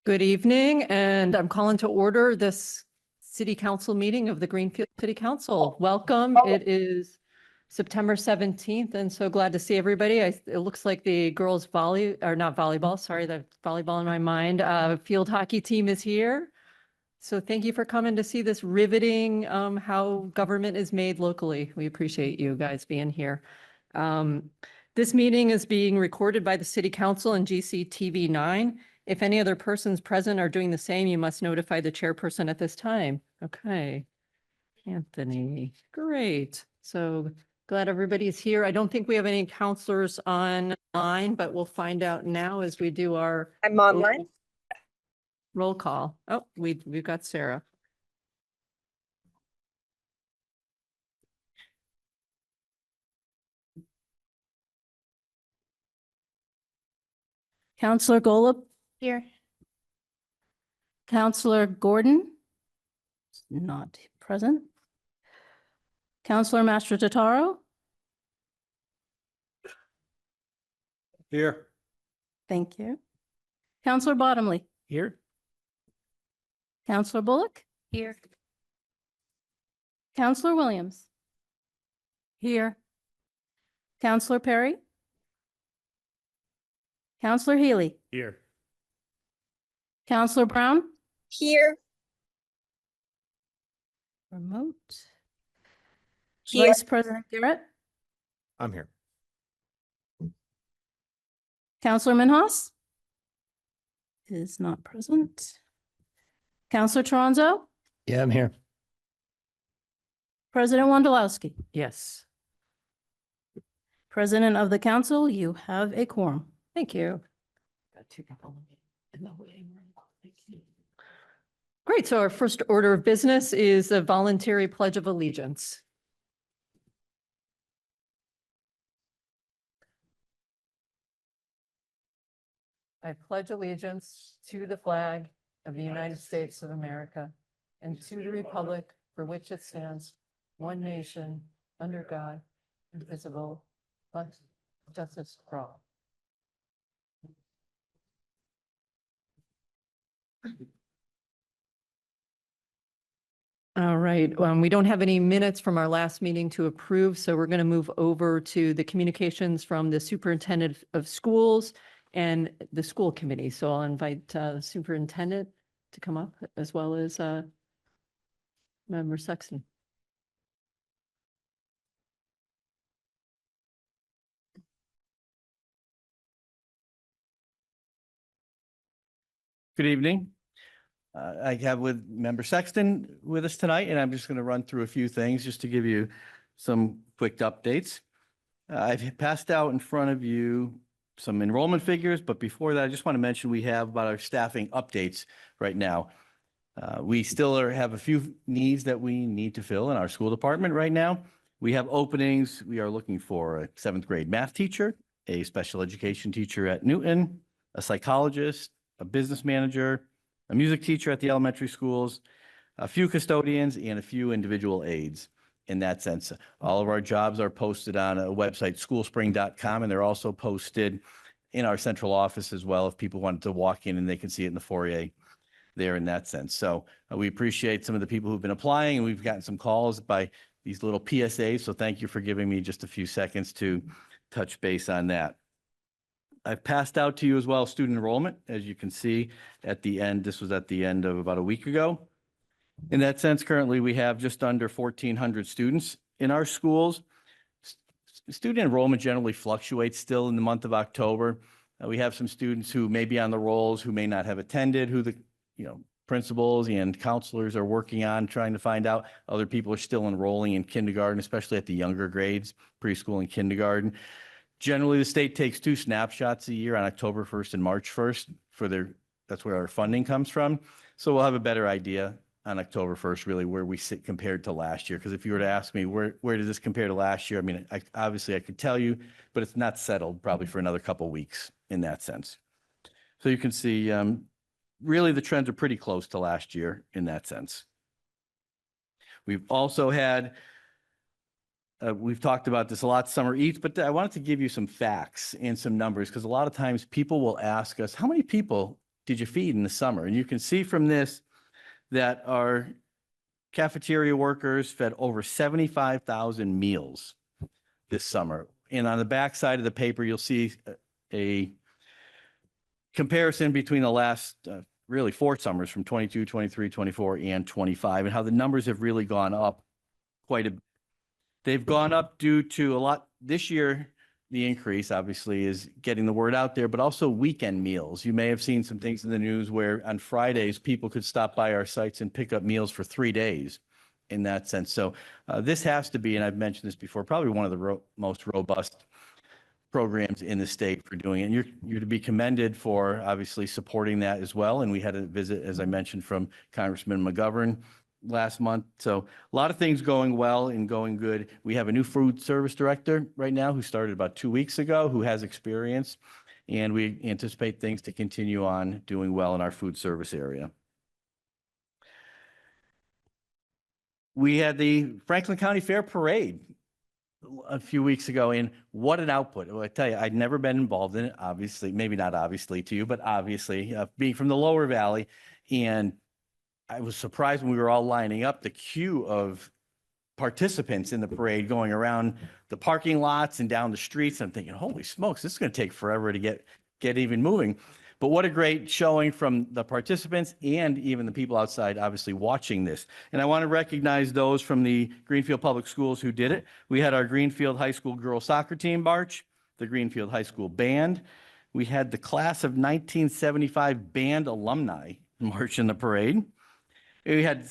Good evening, and I'm calling to order this city council meeting of the Greenfield City Council. Welcome. It is September 17th, and so glad to see everybody. It looks like the girls not volleyball, sorry, the volleyball in my mind. Field hockey team is here. So thank you for coming to see this riveting how government is made locally. We appreciate you guys being here. This meeting is being recorded by the City Council and GCTV 9. If any other persons present are doing the same, you must notify the chairperson at this time. Okay. Anthony, great. So glad everybody's here. I don't think we have any counselors online, but we'll find out now as we do our I'm online. roll call. Oh, we've got Sarah. Counselor Golub? Here. Counselor Gordon? Not present. Counselor Mastrototaro? Here. Thank you. Counselor Bottomley? Here. Counselor Bullock? Here. Counselor Williams? Here. Counselor Perry? Counselor Healy? Here. Counselor Brown? Here. Remote. Here. Vice President Garrett? I'm here. Counselor Minhas? Is not present. Counselor Toronzo? Yeah, I'm here. President Wondolowski? Yes, President of the council, you have a quorum. thank you. Got two people in the waiting room. Thank you. Great. So our first order of business is a voluntary pledge of allegiance. I pledge allegiance to the flag of the United States of America and to the republic for which it stands, one nation, under God, indivisible, with justice for all. All right, we don't have any minutes from our last meeting to approve, so we're going to move over to the communications from the superintendent of schools and the school committee. So I'll invite the superintendent to come up as well as Member Sexton. Good evening. I have with Member Sexton with us tonight, and I'm just going to run through a few things just to give you some quick updates. I've passed out in front of you some enrollment figures, but before that, I just want to mention we have about our staffing updates right now. We still have a few needs that we need to fill in our school department right now. We have openings. We are looking for a 7th grade math teacher, a special education teacher at Newton, a psychologist, a business manager, a music teacher at the elementary schools, a few custodians, and a few individual aides. In that sense, all of our jobs are posted on a website, schoolspring.com, and they're also posted in our central office as well if people wanted to walk in and they can see it in the foyer there in that sense. So we appreciate some of the people who've been applying, and we've gotten some calls by these little PSAs. So thank you for giving me just a few seconds to touch base on that. I've passed out to you as well student enrollment. As you can see at the end, this was at the end of about a week ago. In that sense, currently we have just under 1,400 students in our schools. Student enrollment generally fluctuates still in the month of October. We have some students who may be on the rolls, who may not have attended, who the principals and counselors are working on trying to find out. Other people are still enrolling in kindergarten, especially at the younger grades, preschool and kindergarten. Generally, the state takes 2 snapshots a year on October 1st and March 1st that's where our funding comes from. So we'll have a better idea on October 1st, really where we sit compared to last year. Because if you were to ask me, where does this compare to last year? I mean, obviously I could tell you, but it's not settled probably for another couple of weeks in that sense. So you can see, really the trends are pretty close to last year in that sense. We've also had we've talked about this a lot, summer eats, but I wanted to give you some facts and some numbers because a lot of times people will ask us, how many people did you feed in the summer? And you can see from this that our cafeteria workers fed over 75,000 meals this summer. And on the back side of the paper, you'll see a comparison between the last really 4 summers from 22, 23, 24, and 25, and how the numbers have really gone up quite a bit. They've gone up due to a lot this year. The increase obviously is getting the word out there, but also weekend meals. You may have seen some things in the news where on Fridays, people could stop by our sites and pick up meals for 3 days in that sense. So this has to be, and I've mentioned this before, probably one of the most robust programs in the state for doing it. And you're to be commended for obviously supporting that as well. And we had a visit, as I mentioned, from Congressman McGovern last month. So a lot of things going well and going good. We have a new food service director right now who started about 2 weeks ago, who has experience, and we anticipate things to continue on doing well in our food service area. We had the Franklin County Fair Parade a few weeks ago, and what an output. Well, I tell you, I'd never been involved in it, obviously, maybe not obviously to you, but obviously being from the lower valley. And I was surprised when we were all lining up, the queue of participants in the parade going around the parking lots and down the streets. I'm thinking, holy smokes, this is going to take forever to get even moving. But what a great showing from the participants and even the people outside, obviously watching this. And I want to recognize those from the Greenfield Public Schools who did it. We had our Greenfield High School girls soccer team march, the Greenfield High School band. We had the class of 1975 band alumni march in the parade. We had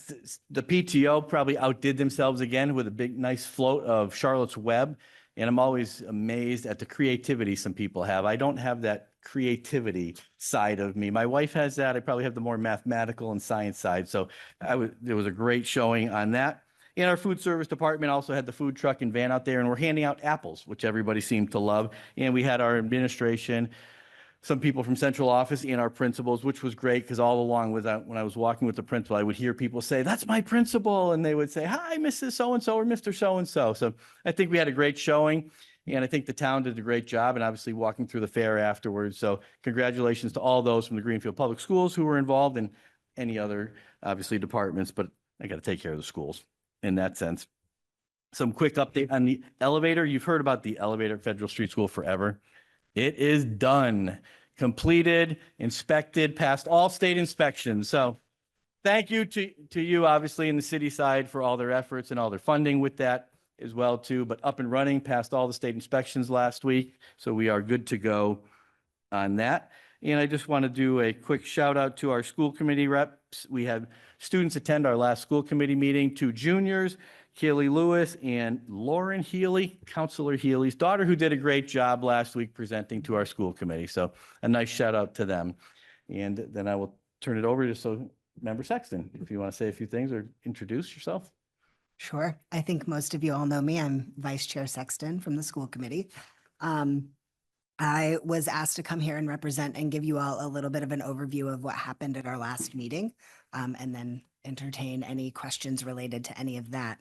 the PTO probably outdid themselves again with a big, nice float of Charlotte's Web. And I'm always amazed at the creativity some people have. I don't have that creativity side of me. My wife has that. I probably have the more mathematical and science side. So there was a great showing on that. And our food service department also had the food truck and van out there, and we're handing out apples, which everybody seemed to love. And we had our administration, some people from central office, and our principals, which was great because all along with that, when I was walking with the principal, I would hear people say, "That's my principal." And they would say, "Hi, Mrs. So-and-so or Mr. So-and-so." So I think we had a great showing, and I think the town did a great job, and obviously walking through the fair afterwards. So congratulations to all those from the Greenfield Public Schools who were involved, and any other, obviously, departments, but I got to take care of the schools in that sense. Some quick update on the elevator. You've heard about the elevator at Federal Street School forever. It is done, completed, inspected, passed all state inspections. So thank you to you, obviously, in the city side for all their efforts and all their funding with that as well, too. But up and running, passed all the state inspections last week. So we are good to go on that. And I just want to do a quick shout out to our school committee reps. We had students attend our last school committee meeting, 2 juniors, Kaylee Lewis and Lauren Healy, Counselor Healy's daughter, who did a great job last week presenting to our school committee. So a nice shout out to them. And then I will turn it over to Member Sexton, if you want to say a few things or introduce yourself. Sure. I think most of you all know me. I'm Vice Chair Sexton from the school committee. I was asked to come here and represent and give you all a little bit of an overview of what happened at our last meeting, and then entertain any questions related to any of that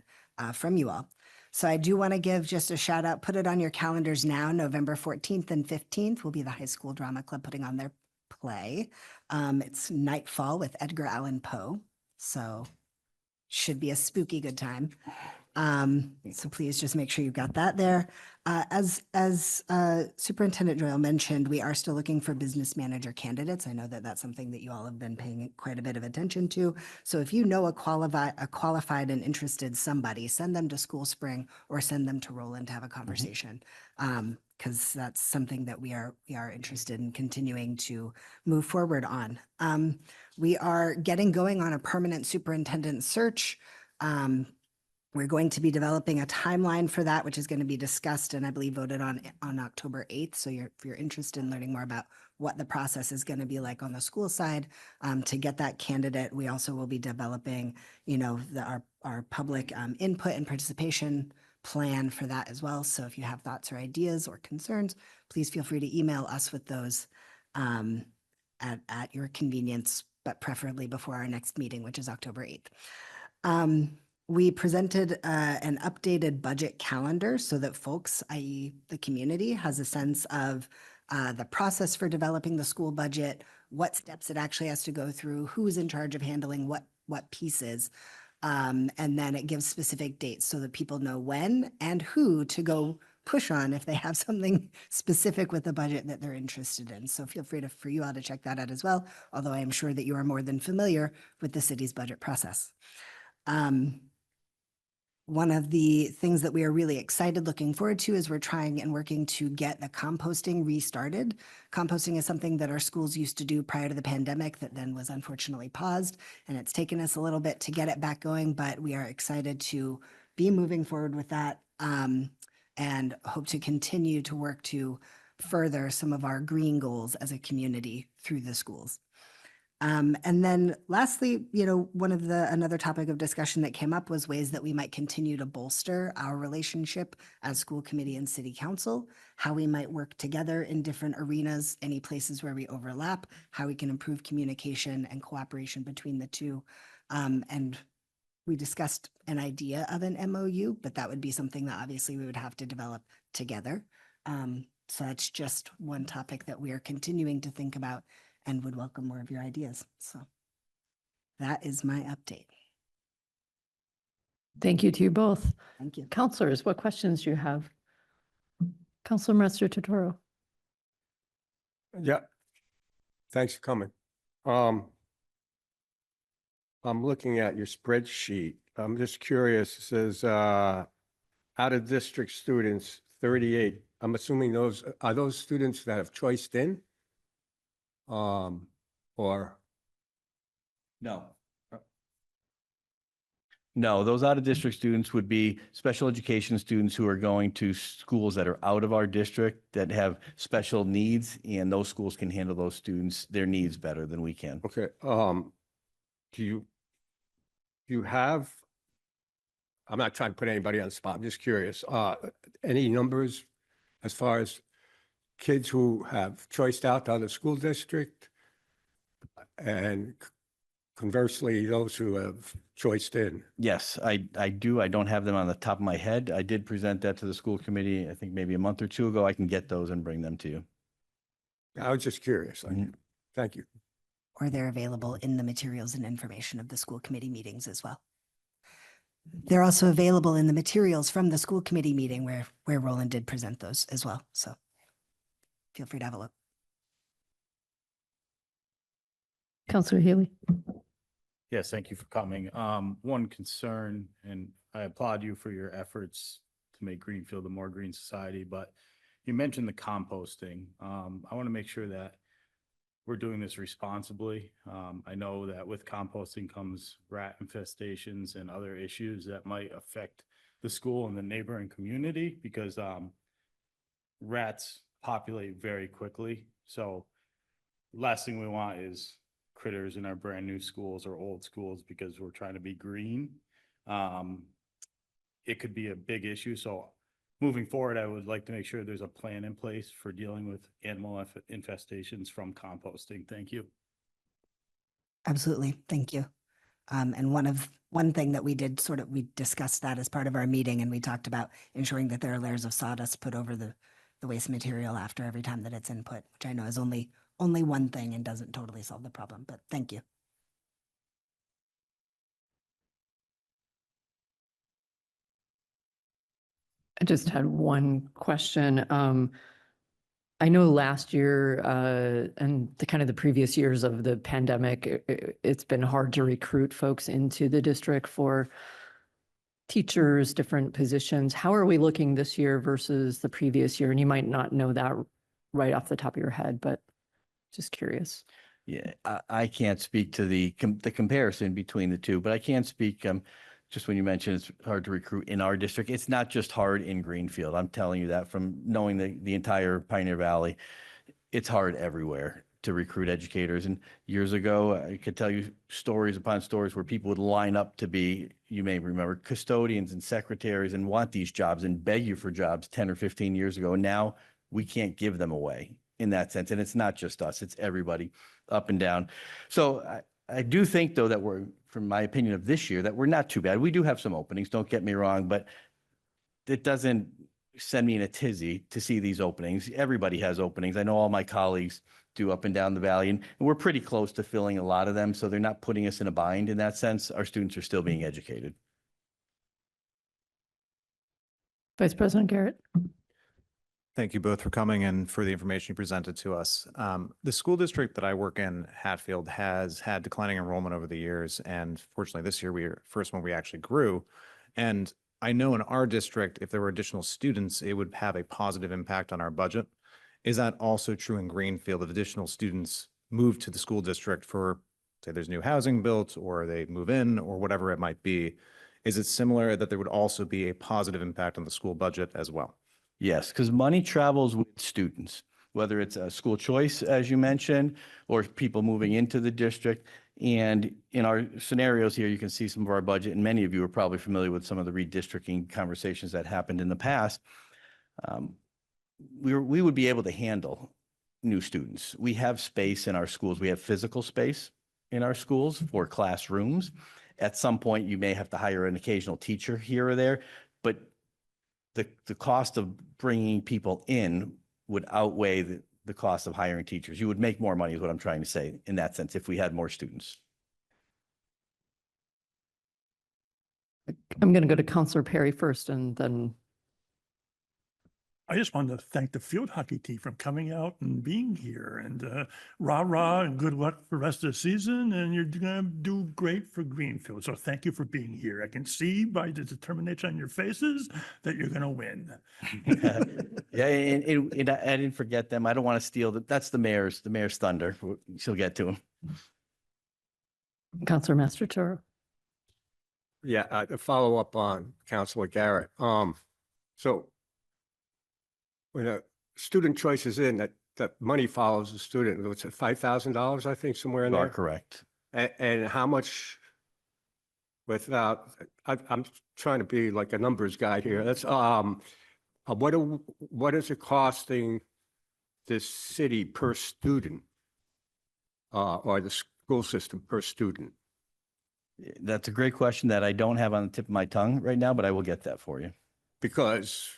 from you all. So I do want to give just a shout out, put it on your calendars now. November 14th and 15th will be the High School Drama Club putting on their play. It's Nightfall with Edgar Allan Poe. So should be a spooky good time. So please just make sure you've got that there. As Superintendent Doyle mentioned, we are still looking for business manager candidates. I know that that's something that you all have been paying quite a bit of attention to. So if you know a qualified and interested somebody, send them to School Spring or send them to Roland to have a conversation. Because that's something that we are interested in continuing to move forward on. We are getting going on a permanent superintendent search. We're going to be developing a timeline for that, which is going to be discussed and I believe voted on October 8th. So if you're interested in learning more about what the process is going to be like on the school side to get that candidate, we also will be developing, our public input and participation plan for that as well. So if you have thoughts or ideas or concerns, please feel free to email us with those at your convenience, but preferably before our next meeting, which is October 8th. We presented an updated budget calendar so that folks, i.e. the community, has a sense of the process for developing the school budget, what steps it actually has to go through, who's in charge of handling what pieces. And then it gives specific dates so that people know when and who to go push on if they have something specific with the budget that they're interested in. So feel free for you all to check that out as well, although I am sure that you are more than familiar with the city's budget process. One of the things that we are really excited looking forward to is we're trying and working to get the composting restarted. Composting is something that our schools used to do prior to the pandemic that then was unfortunately paused, and it's taken us a little bit to get it back going, but we are excited to be moving forward with that and hope to continue to work to further some of our green goals as a community through the schools. And then lastly, another topic of discussion that came up was ways that we might continue to bolster our relationship as school committee and city council, how we might work together in different arenas, any places where we overlap, how we can improve communication and cooperation between the two. And we discussed an idea of an MOU, but that would be something that obviously we would have to develop together. So that's just one topic that we are continuing to think about and would welcome more of your ideas. So that is my update. Thank you to you both. Thank you. Counselors, what questions do you have? Counselor Mercer Totoro. Yeah. Thanks for coming. I'm looking at your spreadsheet. I'm just curious. It says, out of district students, 38. I'm assuming those are those students that have choiced in? Or No. No, those out-of-district students would be special education students who are going to schools that are out of our district that have special needs, and those schools can handle those students, their needs better than we can. okay. Do you have, I'm not trying to put anybody on the spot. I'm just curious. Any numbers as far as kids who have choiced out to other school district and conversely, those who have choiced in? Yes, I do. I don't have them on the top of my head. I did present that to the school committee, I think maybe a month or two ago. I can get those and bring them to you. I was just curious. Mhm. Thank you. Or they're available in the materials and information of the school committee meetings as well. They're also available in the materials from the school committee meeting where Roland did present those as well. So feel free to have a look. Counselor Healy. Yes, thank you for coming. One concern, and I applaud you for your efforts to make Greenfield a more green society, but you mentioned the composting. I want to make sure that we're doing this responsibly. I know that with composting comes rat infestations and other issues that might affect the school and the neighboring community because rats populate very quickly. So last thing we want is critters in our brand new schools or old schools because we're trying to be green. It could be a big issue. So moving forward, I would like to make sure there's a plan in place for dealing with animal infestations from composting. Thank you. Absolutely. Thank you. And one thing that we did we discussed that as part of our meeting, and we talked about ensuring that there are layers of sawdust put over the waste material after every time that it's input, which I know is only one thing and doesn't totally solve the problem, but thank you. I just had one question. I know last year and the previous years of the pandemic, it's been hard to recruit folks into the district for teachers, different positions. How are we looking this year versus the previous year? And you might not know that right off the top of your head, but just curious. Yeah, I can't speak to the comparison between the two, but I can speak, just when you mentioned it's hard to recruit in our district, it's not just hard in Greenfield. I'm telling you that from knowing the entire Pioneer Valley. It's hard everywhere to recruit educators. And years ago, I could tell you stories upon stories where people would line up to be, you may remember, custodians and secretaries and want these jobs and beg you for jobs 10 or 15 years ago. And now we can't give them away in that sense. And it's not just us, it's everybody up and down. So I do think, though, that we're, from my opinion of this year, that we're not too bad. We do have some openings, don't get me wrong, but it doesn't send me in a tizzy to see these openings. Everybody has openings. I know all my colleagues do up and down the valley. And we're pretty close to filling a lot of them, so they're not putting us in a bind in that sense. Our students are still being educated. Vice President Garrett. Thank you both for coming and for the information you presented to us. The school district that I work in, Hatfield, has had declining enrollment over the years. And fortunately, this year, we were first one we actually grew. And I know in our district, if there were additional students, it would have a positive impact on our budget. Is that also true in Greenfield, if additional students move to the school district for, say, there's new housing built, or they move in, or whatever it might be? Is it similar that there would also be a positive impact on the school budget as well? Yes, because money travels with students, whether it's a school choice, as you mentioned, or people moving into the district. And in our scenarios here, you can see some of our budget, and many of you are probably familiar with some of the redistricting conversations that happened in the past. We would be able to handle new students. We have space in our schools. We have physical space in our schools for classrooms. At some point, you may have to hire an occasional teacher here or there, but the cost of bringing people in would outweigh the cost of hiring teachers. You would make more money is what I'm trying to say in that sense if we had more students. I'm going to go to Counselor Perry first and then. I just wanted to thank the field hockey team for coming out and being here, and rah and good luck for the rest of the season. And you're going to do great for Greenfield. So thank you for being here. I can see by the determination on your faces that you're going to win. Yeah, and I didn't forget them. I don't want to steal that's the mayor's thunder. She'll get to him. Counselor Mastrotero. Yeah, to follow up on Councilor Garrett. So when a student choice is in, that money follows the student. It's at $5,000, I think, somewhere in You are there. correct. And how much, I'm trying to be like a numbers guy here. That's, what is it costing this city per student? Or the school system per student? That's a great question that I don't have on the tip of my tongue right now, but I will get that for you. Because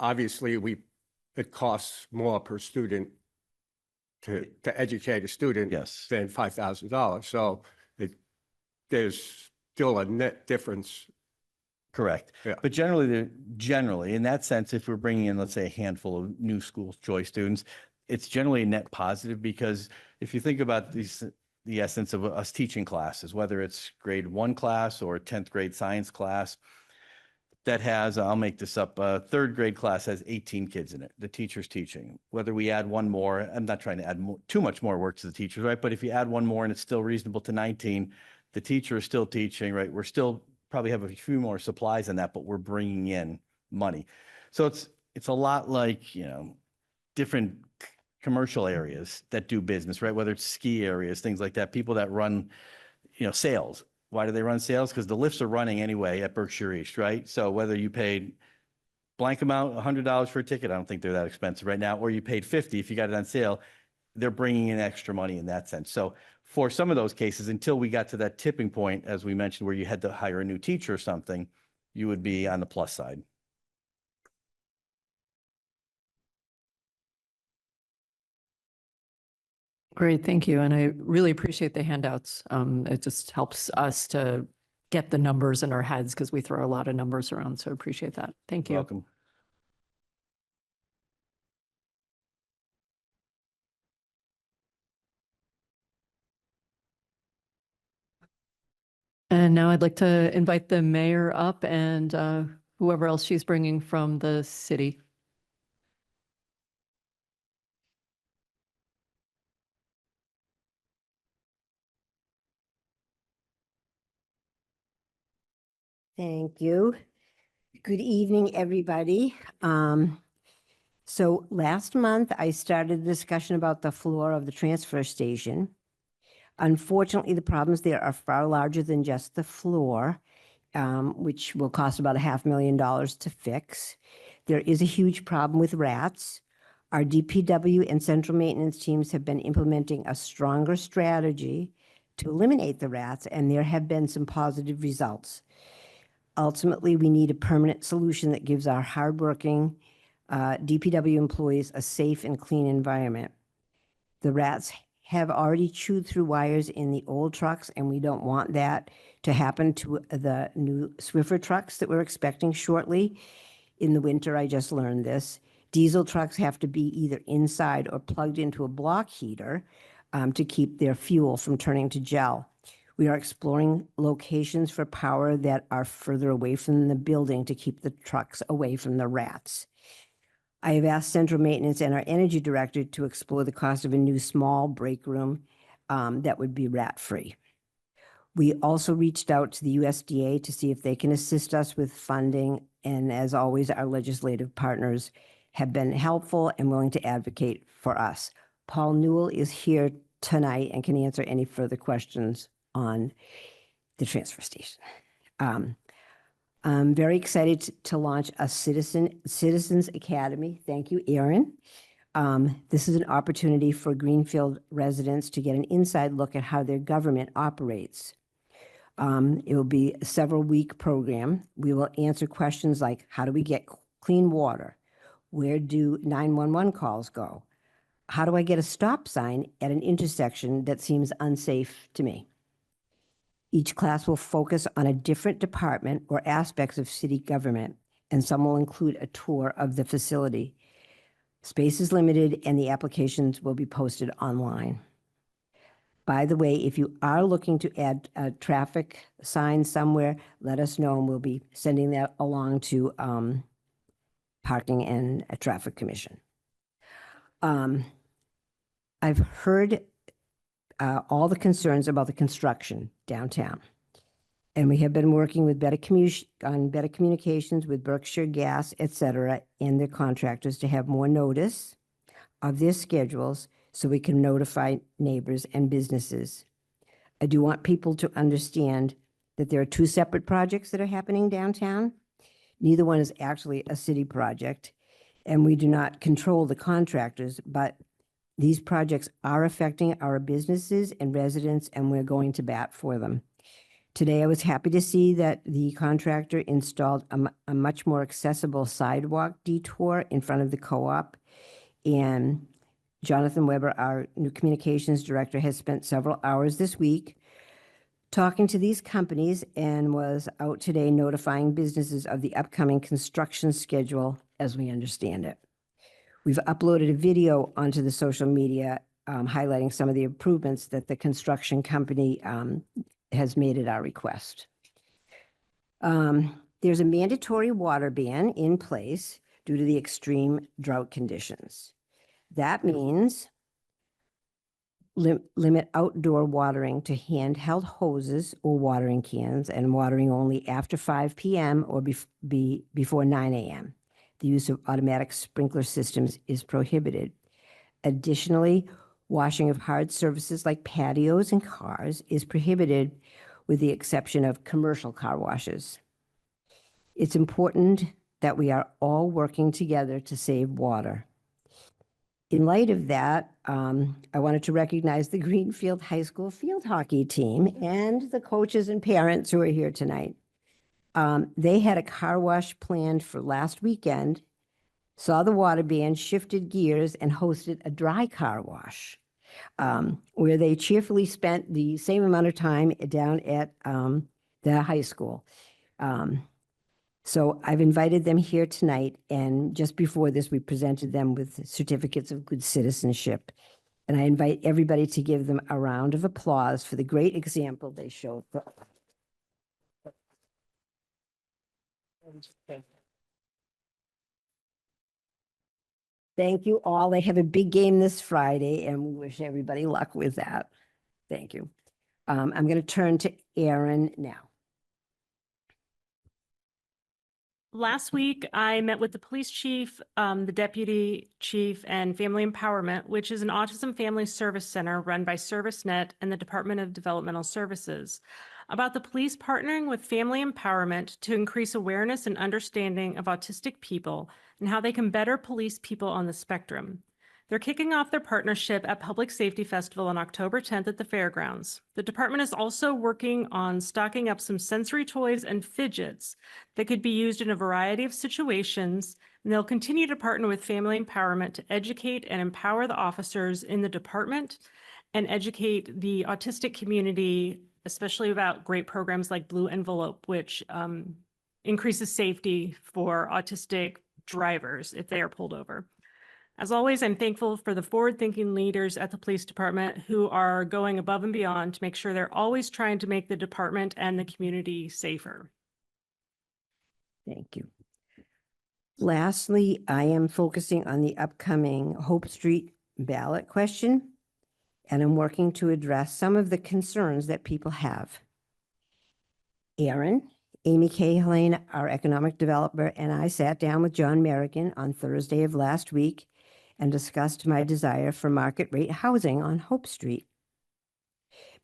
obviously it costs more per student to educate a student Yes. than $5,000. So there's still a net difference. Correct. Yeah. But generally, in that sense, if we're bringing in, let's say, a handful of new school choice students, it's generally a net positive, because if you think about the essence of us teaching classes, whether it's grade 1 class or 10th grade science class, that has, I'll make this up, a 3rd grade class has 18 kids in it. The teacher's teaching. Whether we add one more, I'm not trying to add too much more work to the teachers, right? But if you add one more and it's still reasonable to 19, the teacher is still teaching, right? We're still probably have a few more supplies than that, but we're bringing in money. So it's a lot like, different commercial areas that do business, right? Whether it's ski areas, things like that, people that run, sales. Why do they run sales? Because the lifts are running anyway at Berkshire East, right? So whether you paid blank amount, $100 for a ticket, I don't think they're that expensive right now, or you paid $50 if you got it on sale, they're bringing in extra money in that sense. So for some of those cases, until we got to that tipping point, as we mentioned, where you had to hire a new teacher or something, you would be on the plus side. Great, thank you. And I really appreciate the handouts. It just helps us to get the numbers in our heads because we throw a lot of numbers around. So appreciate that. Thank you. Welcome. And now I'd like to invite the mayor up and whoever else she's bringing from the city. Thank you. Good evening, everybody. So last month, I started a discussion about the floor of the transfer station. Unfortunately, the problems there are far larger than just the floor, which will cost about $500,000 to fix. There is a huge problem with rats. Our DPW and central maintenance teams have been implementing a stronger strategy to eliminate the rats, and there have been some positive results. Ultimately, we need a permanent solution that gives our hardworking DPW employees a safe and clean environment. The rats have already chewed through wires in the old trucks, and we don't want that to happen to the new Swiffer trucks that we're expecting shortly. In the winter, I just learned this. Diesel trucks have to be either inside or plugged into a block heater to keep their fuel from turning to gel. We are exploring locations for power that are further away from the building to keep the trucks away from the rats. I have asked Central Maintenance and our energy director to explore the cost of a new small break room that would be rat-free. We also reached out to the USDA to see if they can assist us with funding. And as always, our legislative partners have been helpful and willing to advocate for us. Paul Newell is here tonight and can answer any further questions on the transfer station. I'm very excited to launch a Citizens Academy. Thank you, Aaron. This is an opportunity for Greenfield residents to get an inside look at how their government operates. It will be a several-week program. We will answer questions like, how do we get clean water? Where do 911 calls go? How do I get a stop sign at an intersection that seems unsafe to me? Each class will focus on a different department or aspects of city government, and some will include a tour of the facility. Space is limited, and the applications will be posted online. By the way, if you are looking to add a traffic sign somewhere, let us know, and we'll be sending that along to Parking and Traffic Commission. I've heard all the concerns about the construction downtown. And we have been working with better communications with Berkshire Gas, et cetera, and their contractors to have more notice of their schedules so we can notify neighbors and businesses. I do want people to understand that there are two separate projects that are happening downtown. Neither one is actually a city project, and we do not control the contractors, but these projects are affecting our businesses and residents, and we're going to bat for them. Today, I was happy to see that the contractor installed a much more accessible sidewalk detour in front of the co-op. And Jonathan Weber, our new communications director, has spent several hours this week talking to these companies and was out today notifying businesses of the upcoming construction schedule as we understand it. We've uploaded a video onto the social media highlighting some of the improvements that the construction company has made at our request. There's a mandatory water ban in place due to the extreme drought conditions. That means limit outdoor watering to handheld hoses or watering cans and watering only after 5 p.m. or before 9 a.m. The use of automatic sprinkler systems is prohibited. Additionally, washing of hard surfaces like patios and cars is prohibited with the exception of commercial car washes. It's important that we are all working together to save water. In light of that, I wanted to recognize the Greenfield High School field hockey team and the coaches and parents who are here tonight. They had a car wash planned for last weekend, saw the water ban, shifted gears, and hosted a dry car wash, where they cheerfully spent the same amount of time down at the high school. So I've invited them here tonight, and just before this, we presented them with certificates of good citizenship. And I invite everybody to give them a round of applause for the great example they showed. Thank you all. They have a big game this Friday, and we wish everybody luck with that. Thank you. I'm going to turn to Aaron now. Last week, I met with the police chief, the deputy chief, and Family Empowerment, which is an autism family service center run by ServiceNet and the Department of Developmental Services, about the police partnering with Family Empowerment to increase awareness and understanding of autistic people and how they can better police people on the spectrum. They're kicking off their partnership at Public Safety Festival on October 10th at the fairgrounds. The department is also working on stocking up some sensory toys and fidgets that could be used in a variety of situations, And they'll continue to partner with Family Empowerment to educate and empower the officers in the department and educate the autistic community, especially about great programs like Blue Envelope, which increases safety for autistic drivers if they are pulled over. As always, I'm thankful for the forward-thinking leaders at the police department who are going above and beyond to make sure they're always trying to make the department and the community safer. Thank you. Lastly, I am focusing on the upcoming Hope Street ballot question, and I'm working to address some of the concerns that people have. Amy Cahalan, our economic developer, and I sat down with John Merrigan on Thursday of last week and discussed my desire for market rate housing on Hope Street.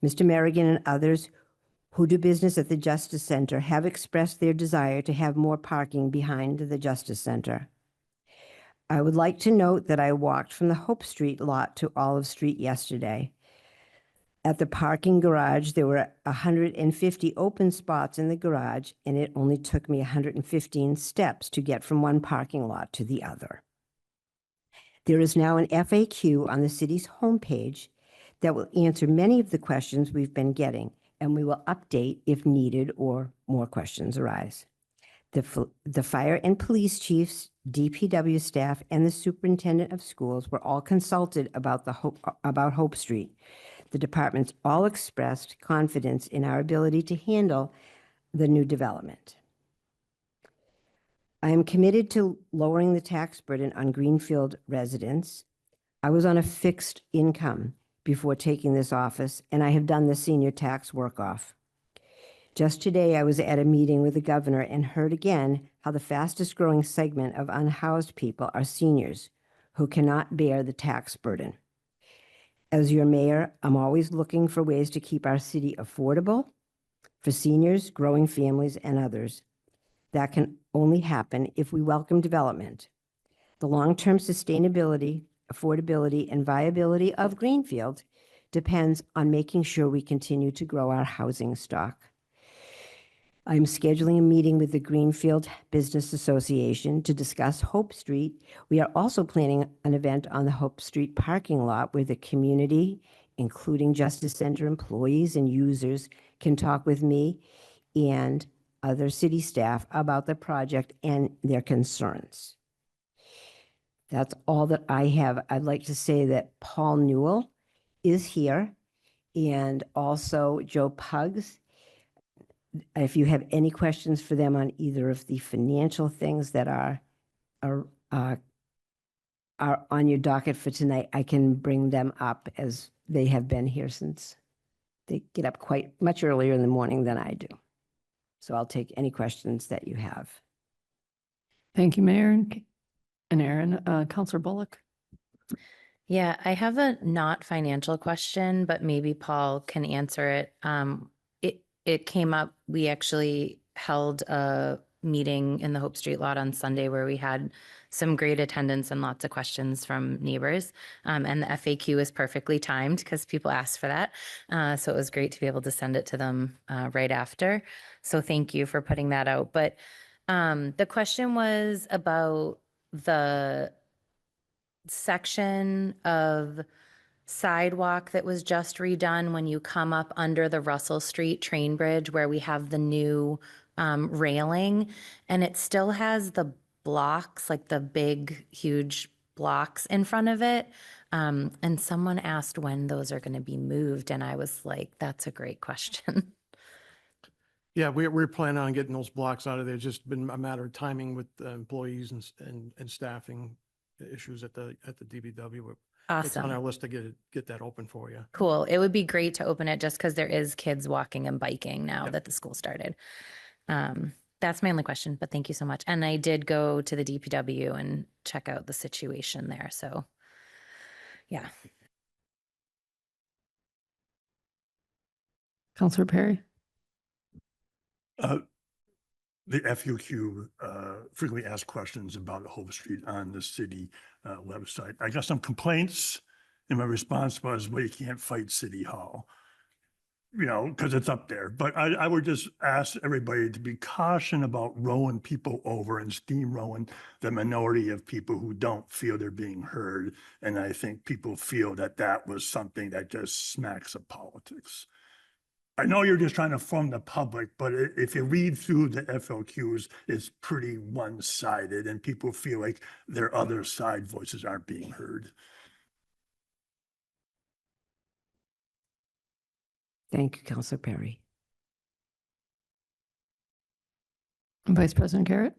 Mr. Merrigan and others who do business at the Justice Center have expressed their desire to have more parking behind the Justice Center. I would like to note that I walked from the Hope Street lot to Olive Street yesterday. At the parking garage, there were 150 open spots in the garage, and it only took me 115 steps to get from one parking lot to the other. There is now an FAQ on the city's homepage that will answer many of the questions we've been getting, and we will update if needed or more questions arise. The fire and police chiefs, DPW staff, and the superintendent of schools were all consulted about Hope Street. The departments all expressed confidence in our ability to handle the new development. I am committed to lowering the tax burden on Greenfield residents. I was on a fixed income before taking this office, and I have done the senior tax work-off. Just today, I was at a meeting with the governor and heard again how the fastest growing segment of unhoused people are seniors who cannot bear the tax burden. As your mayor, I'm always looking for ways to keep our city affordable for seniors, growing families, and others. That can only happen if we welcome development. The long-term sustainability, affordability, and viability of Greenfield depends on making sure we continue to grow our housing stock. I'm scheduling a meeting with the Greenfield Business Association to discuss Hope Street. We are also planning an event on the Hope Street parking lot where the community, including Justice Center employees and users, can talk with me and other city staff about the project and their concerns. That's all that I have. I'd like to say that Paul Newell is here and also Joe Puggs. If you have any questions for them on either of the financial things that are on your docket for tonight, I can bring them up as they have been here since they get up quite much earlier in the morning than I do. So I'll take any questions that you have. Thank you, Mayor and Aaron. Counselor Bullock. Yeah, I have a not financial question, but maybe Paul can answer it. It came up, we actually held a meeting in the Hope Street lot on Sunday where we had some great attendance and lots of questions from neighbors. And the FAQ is perfectly timed because people asked for that. So it was great to be able to send it to them right after. So thank you for putting that out. But the question was about the section of sidewalk that was just redone when you come up under the Russell Street train bridge where we have the new railing, and it still has the blocks, like the big, huge blocks in front of it. And someone asked when those are going to be moved, and I was like, that's a great question. Yeah, we're planning on getting those blocks out of there. It's just been a matter of timing with employees and staffing issues at the DBW. It's on our Awesome. list to get that open for you. Cool. It would be great to open it just because there is kids walking and biking now Yep. that the school started. That's my only question, but thank you so much. And I did go to the DPW and check out the situation there. So yeah. Counselor Perry. The FUQ frequently asked questions about Hope Street on the city website. I got some complaints, and my response was, well, you can't fight City Hall. you know, because it's up there. But I would just ask everybody to be caution about rowing people over and steamrolling the minority of people who don't feel they're being heard. And I think people feel that that was something that just smacks of politics. I know you're just trying to inform the public, but if you read through the FLQs, it's pretty one-sided and people feel like their other side voices aren't being heard. Thank you, Counselor Perry. Vice President Garrett?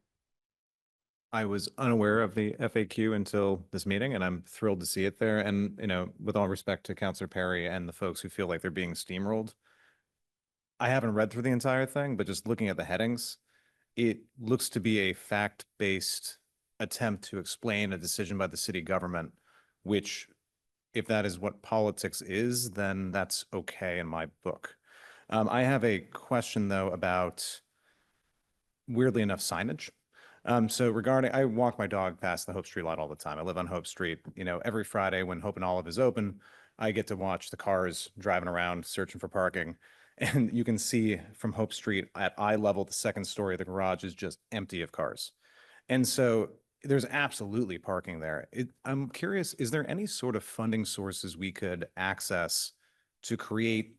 I was unaware of the FAQ until this meeting, and I'm thrilled to see it there. And, you know, with all respect to Counselor Perry and the folks who feel like they're being steamrolled, I haven't read through the entire thing, but just looking at the headings, it looks to be a fact-based attempt to explain a decision by the city government, which, if that is what politics is, then that's okay in my book. I have a question, though, about, weirdly enough, signage. So regarding, I walk my dog past the Hope Street lot all the time. I live on Hope Street. You know, every Friday when Hope and Olive is open, I get to watch the cars driving around searching for parking. And you can see from Hope Street at eye level, the second story of the garage is just empty of cars. And so there's absolutely parking there. I'm curious, is there any sort of funding sources we could access to create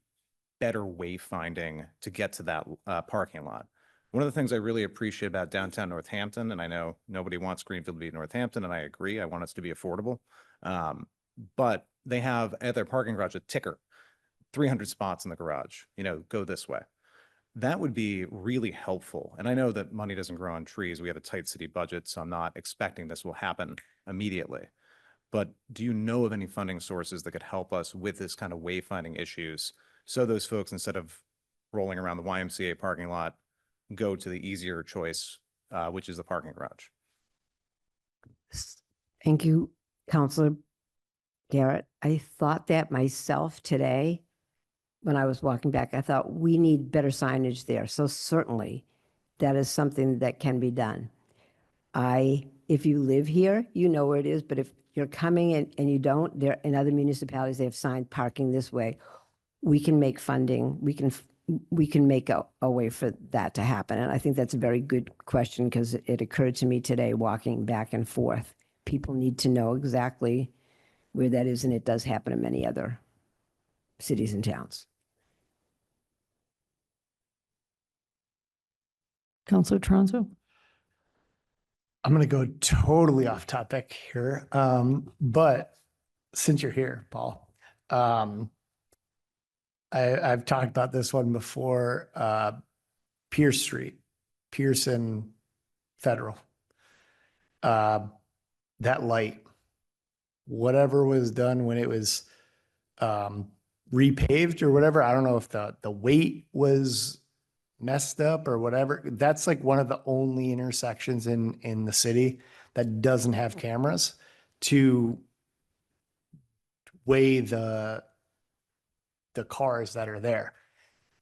better wayfinding to get to that parking lot? One of the things I really appreciate about downtown Northampton, and I know nobody wants Greenfield to be Northampton, and I agree, I want us to be affordable. But they have at their parking garage a ticker, 300 spots in the garage, you know, go this way. That would be really helpful. And I know that money doesn't grow on trees. We have a tight city budget, so I'm not expecting this will happen immediately. But do you know of any funding sources that could help us with this kind of wayfinding issues? So those folks, instead of rolling around the YMCA parking lot, go to the easier choice, which is the parking garage. Thank you, Counselor Garrett. I thought that myself today when I was walking back. I thought we need better signage there. So certainly that is something that can be done. If you live here, you know where it is, but if you're coming in and you don't, there in other municipalities, they have signed parking this way. We can make funding. We can make a way for that to happen. And I think that's a very good question because it occurred to me today walking back and forth. People need to know exactly where that is, and it does happen in many other cities and towns. Counselor Tronzo? I'm going to go totally off topic here. But since you're here, Paul, I've talked about this one before, Pierce Street, Pearson Federal. That light, whatever was done when it was repaved or whatever, I don't know if the weight was messed up or whatever. That's like one of the only intersections in the city that doesn't have cameras to weigh the cars that are there.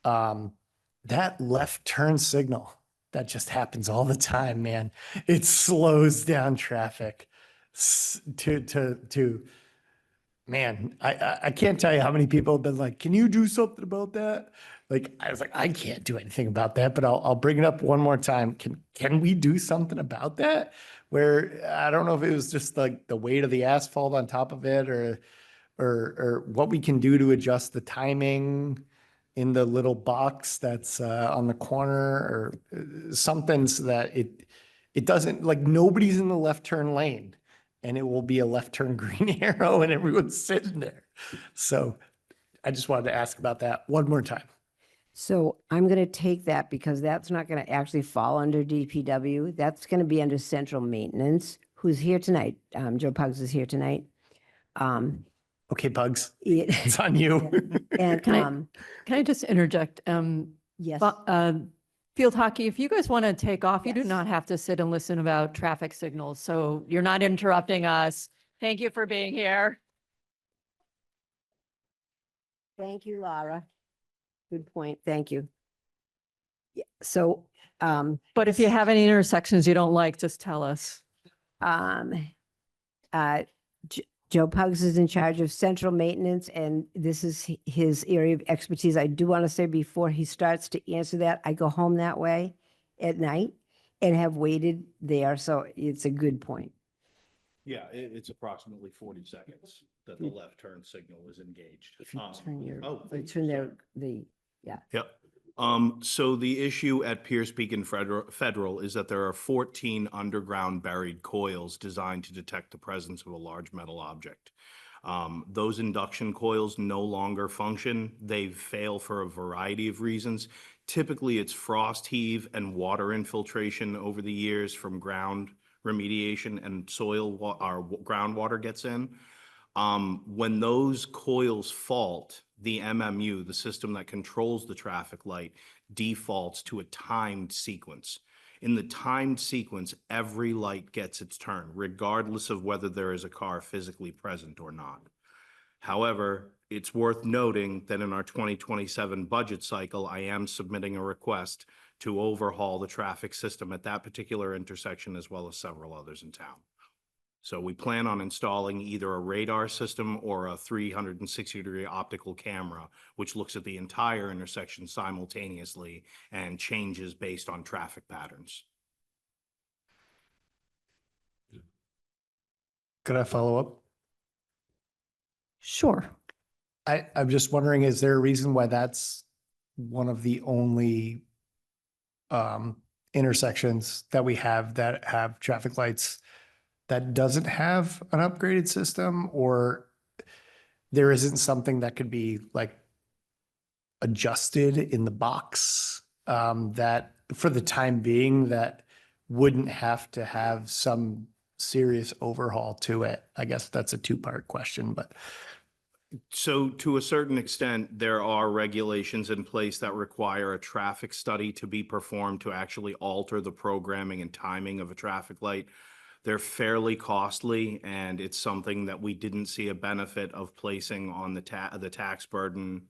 That left turn signal, that just happens all the time, man. It slows down traffic man, I can't tell you how many people have been like, can you do something about that? Like, I was like, I can't do anything about that, but I'll bring it up one more time. Can we do something about that? Where I don't know if it was just like the weight of the asphalt on top of it or what we can do to adjust the timing in the little box that's on the corner or something so that it doesn't, like, nobody's in the left turn lane and it will be a left turn green arrow and everyone's sitting there. So I just wanted to ask about that one more time. So I'm going to take that because that's not going to actually fall under DPW. That's going to be under central maintenance. Who's here tonight? Joe Pugs is here tonight. Okay, Pugs, It- it's on you. And Can I just interject? yes, Field hockey, if you guys want to take off, you do Yes. not have to sit and listen about traffic signals. So you're not interrupting us. Thank you for being here. thank you, Laura. Good point. Thank you. Yeah, so, But if you have any intersections you don't like, just tell us. Jon Joe Pugs is in charge of central maintenance, and this is his area of expertise. I do want to say before he starts to answer that, I go home that way at night and have waited there, so it's a good point. Yeah, it's approximately 40 seconds that the left turn signal is engaged. If you turn your, please, turn sorry. yeah. Yep. So the issue at Pierce Peak and Federal is that there are 14 underground buried coils designed to detect the presence of a large metal object. Those induction coils no longer function. They fail for a variety of reasons. Typically, it's frost heave and water infiltration over the years from ground remediation and groundwater gets in. When those coils fault, the MMU, the system that controls the traffic light, defaults to a timed sequence. In the timed sequence, every light gets its turn, regardless of whether there is a car physically present or not. However, it's worth noting that in our 2027 budget cycle, I am submitting a request to overhaul the traffic system at that particular intersection as well as several others in town. So we plan on installing either a radar system or a 360-degree optical camera, which looks at the entire intersection simultaneously and changes based on traffic patterns. Could I follow up? Sure. I'm just wondering, is there a reason why that's one of the only intersections that we have that have traffic lights that doesn't have an upgraded system, or there isn't something that could be like adjusted in the box that for the time being that wouldn't have to have some serious overhaul to it? I guess that's a two-part question, but. So to a certain extent, there are regulations in place that require a traffic study to be performed to actually alter the programming and timing of a traffic light. They're fairly costly, and it's something that we didn't see a benefit of placing on the tax burden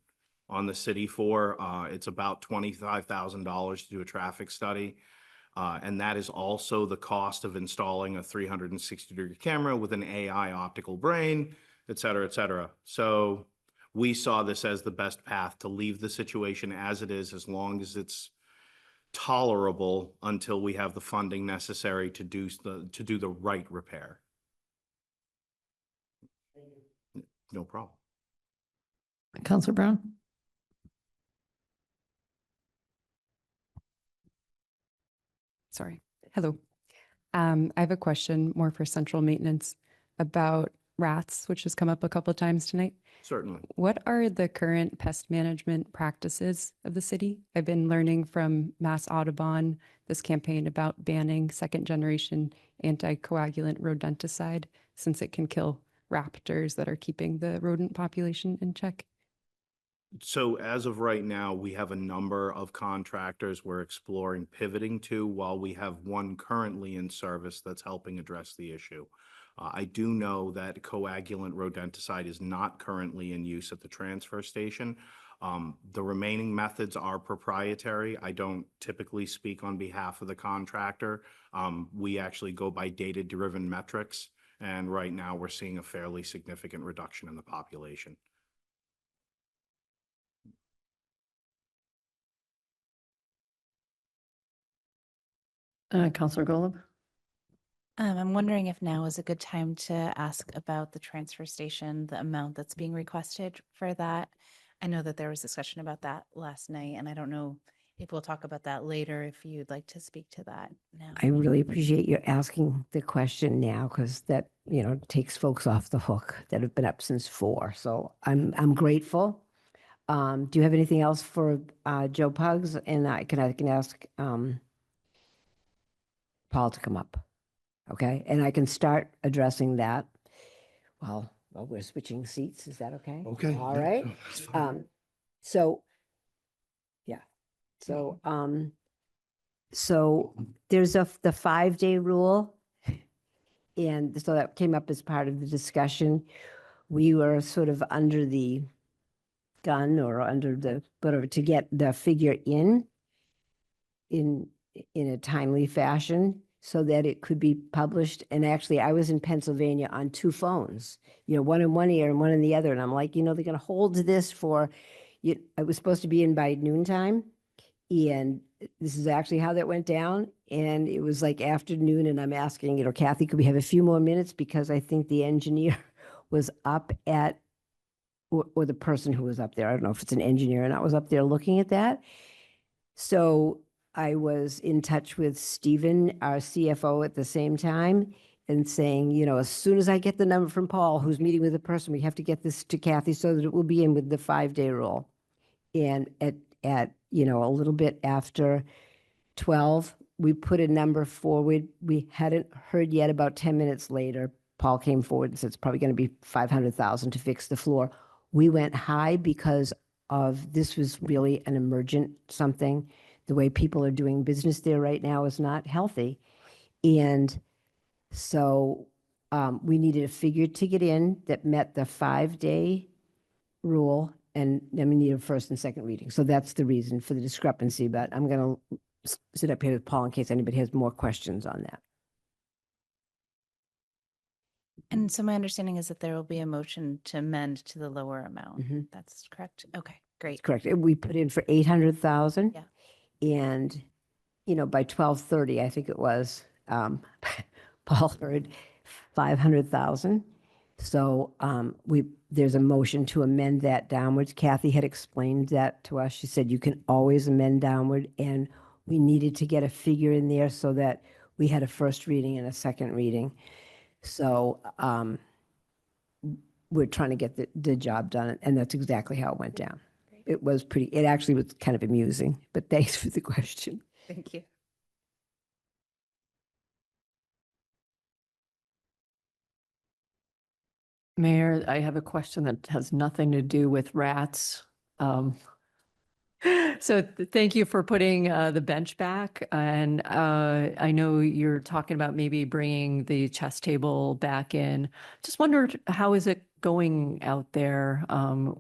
on the city for. It's about $25,000 to do a traffic study. And that is also the cost of installing a 360-degree camera with an AI optical brain, et cetera, et cetera. So we saw this as the best path to leave the situation as it is, as long as it's tolerable until we have the funding necessary to do the right repair. No problem. Counselor Brown? Sorry. Hello. I have a question more for central maintenance about rats, which has come up a couple of times tonight. Certainly. What are the current pest management practices of the city? I've been learning from Mass Audubon this campaign about banning second generation anticoagulant rodenticide since it can kill raptors that are keeping the rodent population in check. So as of right now, we have a number of contractors we're exploring pivoting to, while we have one currently in service that's helping address the issue. I do know that coagulant rodenticide is not currently in use at the transfer station. The remaining methods are proprietary. I don't typically speak on behalf of the contractor. We actually go by data-driven metrics, and right now we're seeing a fairly significant reduction in the population. Counselor Golub? I'm wondering if now is a good time to ask about the transfer station, the amount that's being requested for that. I know that there was discussion about that last night, and I don't know if we'll talk about that later, if you'd like to speak to that now. I really appreciate you asking the question now, because that, takes folks off the hook that have been up since 4. So I'm grateful. Do you have anything else for Joe Pugs? And I can ask Paul to come up. Okay, and I can start addressing that. Well, we're switching seats. Is that okay? Okay. All yeah, right. no, that's fine. So there's the 5-day rule. And so that came up as part of the discussion. We were sort of under the gun or under the whatever to get the figure in a timely fashion. so that it could be published. And actually, I was in Pennsylvania on 2 phones, one in one ear and one in the other. And I'm like, they're going to hold this for, I was supposed to be in by noontime. And this is actually how that went down. And it was like afternoon, and I'm asking, Kathy, could we have a few more minutes? Because I think the engineer was up at, or the person who was up there, I don't know if it's an engineer or not, was up there looking at that. So I was in touch with Stephen, our CFO, at the same time, and saying, as soon as I get the number from Paul, who's meeting with the person, we have to get this to Kathy so that it will be in with the 5-day rule. And at a little bit after 12, we put a number forward. We hadn't heard yet. About 10 minutes later, Paul came forward and said it's probably going to be $500,000 to fix the floor. We went high because of this was really an emergent something. The way people are doing business there right now is not healthy. And so we needed a figure to get in that met the 5-day rule, and then we need a first and second reading. So that's the reason for the discrepancy, but I'm going to sit up here with Paul in case anybody has more questions on that. And so my understanding is that there will be a motion to amend to the lower amount. That's correct. Okay, great. Correct. We put in for 800,000. Yeah. And, by 12:30, I think it was, Paul heard 500,000. So there's a motion to amend that downwards. Kathy had explained that to us. She said you can always amend downward, and we needed to get a figure in there so that we had a first reading and a second reading. So we're trying to get the job done, and that's exactly how it went down. It actually was kind of amusing, but thanks for the question. Thank you. Mayor, I have a question that has nothing to do with rats. Thank you for putting the bench back. And I know you're talking about maybe bringing the chess table back in. Just wondered, how is it going out there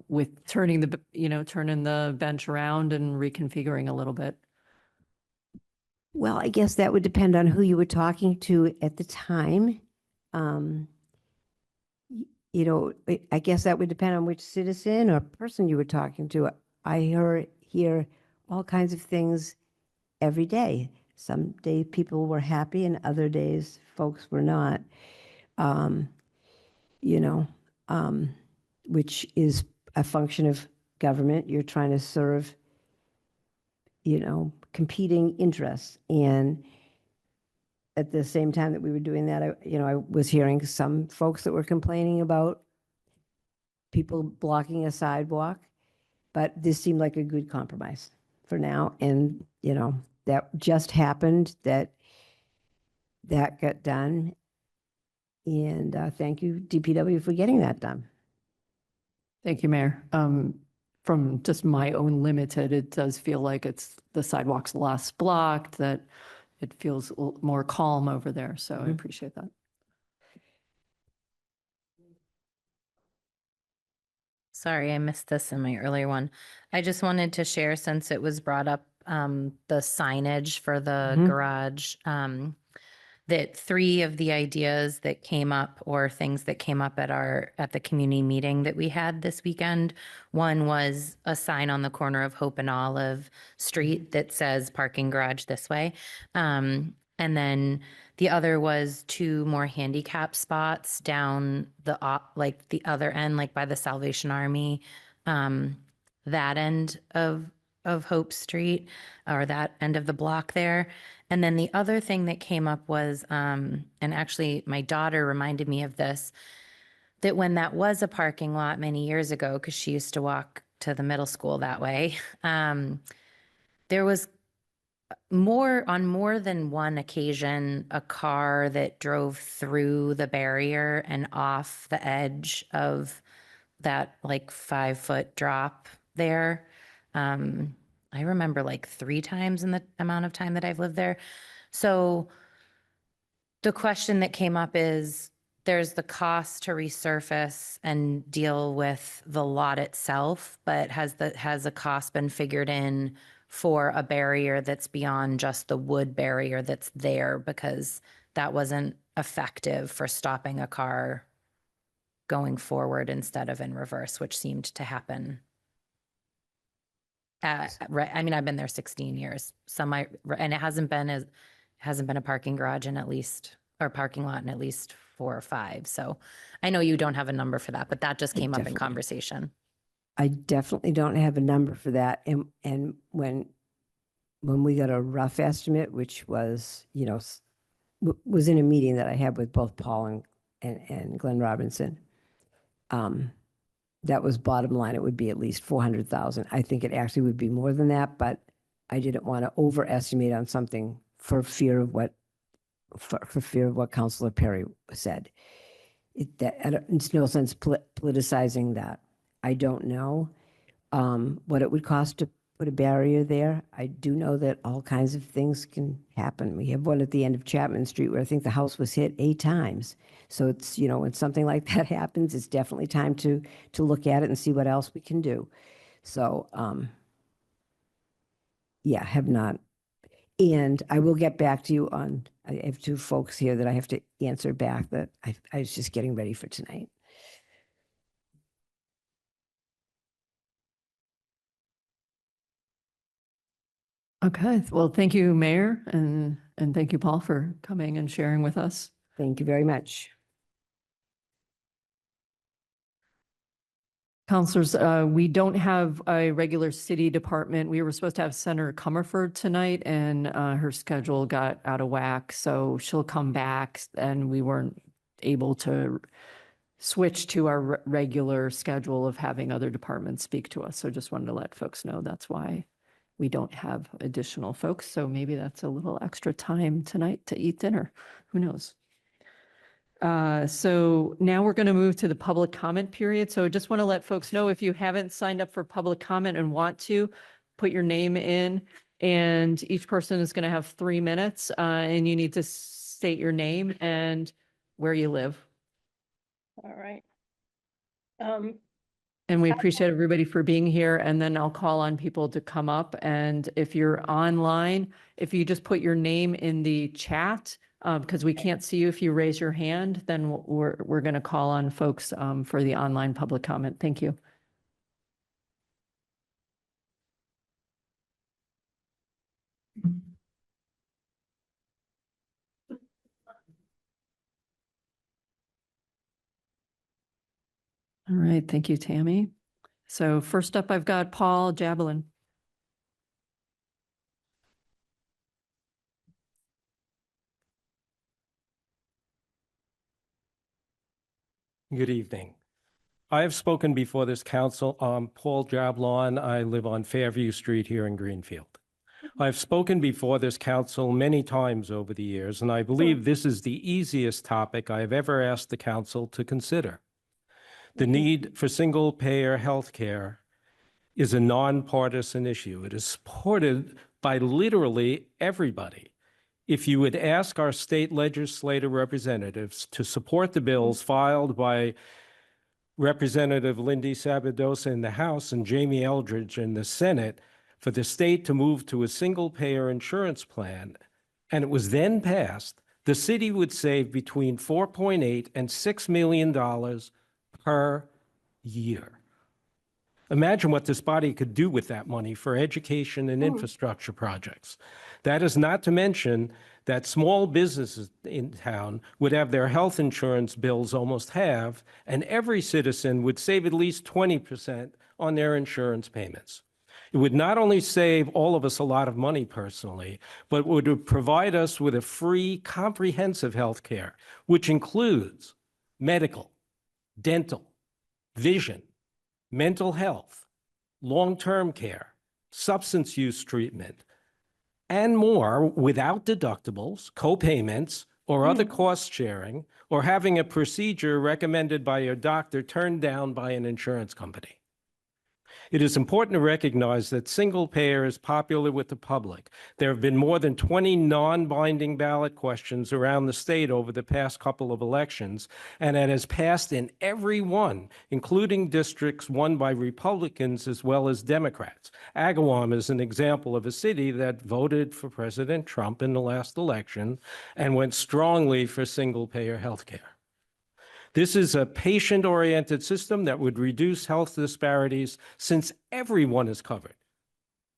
with turning the bench around and reconfiguring a little bit? Well, I guess that would depend on who you were talking to at the time. I guess that would depend on which citizen or person you were talking to. I hear all kinds of things every day. Some days people were happy and other days folks were not, which is a function of government. You're trying to serve, competing interests. And at the same time that we were doing that, I was hearing some folks that were complaining about people blocking a sidewalk, but this seemed like a good compromise for now. And, that just happened, that got done. And thank you, DPW, for getting that done. Thank you, Mayor. From just my own limited, it does feel like it's the sidewalk's less blocked, that it feels more calm over there. So I appreciate that. Sorry, I missed this in my earlier one. I just wanted to share, since it was brought up, the signage for the garage, that 3 of the ideas that came up, or things that came up at the community meeting that we had this weekend. One was a sign on the corner of Hope and Olive Street that says parking garage this way. And then the other was 2 more handicap spots down the other end, like by the Salvation Army, that end of Hope Street, or that end of the block there. And then the other thing that came up was, and actually my daughter reminded me of this, that when that was a parking lot many years ago, because she used to walk to the middle school that way, there was on more than one occasion, a car that drove through the barrier and off the edge of that 5-foot drop there. I remember 3 times in the amount of time that I've lived there. So the question that came up is, there's the cost to resurface and deal with the lot itself, but has a cost been figured in for a barrier that's beyond just the wood barrier that's there, because that wasn't effective for stopping a car going forward instead of in reverse, which seemed to happen. Right. I mean, I've been there 16 years. And it hasn't been a parking garage in at least, or parking lot in at least 4 or 5. So I know you don't have a number for that, but that just came up in conversation. I definitely don't have a number for that. And when we got a rough estimate, which was, was in a meeting that I had with both Paul and Glenn Robinson, that was bottom line. It would be at least 400,000. I think it actually would be more than that, but I didn't want to overestimate on something for fear of what Councilor Perry said. It's no sense politicizing that. I don't know what it would cost to put a barrier there. I do know that all kinds of things can happen. We have one at the end of Chapman Street where I think the house was hit 8 times. So it's, when something like that happens, it's definitely time to look at it and see what else we can do. So, yeah, have not. And I will get back to you on, I have 2 folks here that I have to answer back that I was just getting ready for tonight. Okay, well, thank you, Mayor, and thank you, Paul, for coming and sharing with us. Thank you very much. Counselors, we don't have a regular city department. We were supposed to have Senator Comerford tonight, and her schedule got out of whack, so she'll come back, and we weren't able to switch to our regular schedule of having other departments speak to us. So just wanted to let folks know that's why we don't have additional folks. So maybe that's a little extra time tonight to eat dinner. Who knows? So now we're going to move to the public comment period. So I just want to let folks know, if you haven't signed up for public comment and want to, put your name in, and each person is going to have 3 minutes, and you need to state your name and where you live. All right. And we appreciate everybody for being here, and then I'll call on people to come up. And if you're online, if you just put your name in the chat, because we can't see you if you raise your hand, then we're going to call on folks for the online public comment. Thank you. All right, thank you, Tammy. So first up, I've got Paul Javelin. Good evening. I have spoken before this council. I'm Paul Jablon. I live on Fairview Street here in Greenfield. I've spoken before this council many times over the years, and I believe this is the easiest topic I have ever asked the council to consider. The need for single-payer health care is a nonpartisan issue. It is supported by literally everybody. If you would ask our state legislative representatives to support the bills filed by Representative Lindy Sabadosa in the House and Jamie Eldridge in the Senate for the state to move to a single-payer insurance plan, and it was then passed, the city would save between $4.8 and $6 million per year. Imagine what this body could do with that money for education and infrastructure projects. That is not to mention that small businesses in town would have their health insurance bills almost halved, and every citizen would save at least 20% on their insurance payments. It would not only save all of us a lot of money personally, but would provide us with a free, comprehensive health care, which includes medical, dental, vision, mental health, long-term care, substance use treatment, and more without deductibles, co-payments, or other cost sharing, or having a procedure recommended by your doctor turned down by an insurance company. It is important to recognize that single payer is popular with the public. There have been more than 20 non-binding ballot questions around the state over the past couple of elections, and it has passed in every one, including districts won by Republicans as well as Democrats. Agawam is an example of a city that voted for President Trump in the last election and went strongly for single-payer health care. This is a patient-oriented system that would reduce health disparities since everyone is covered,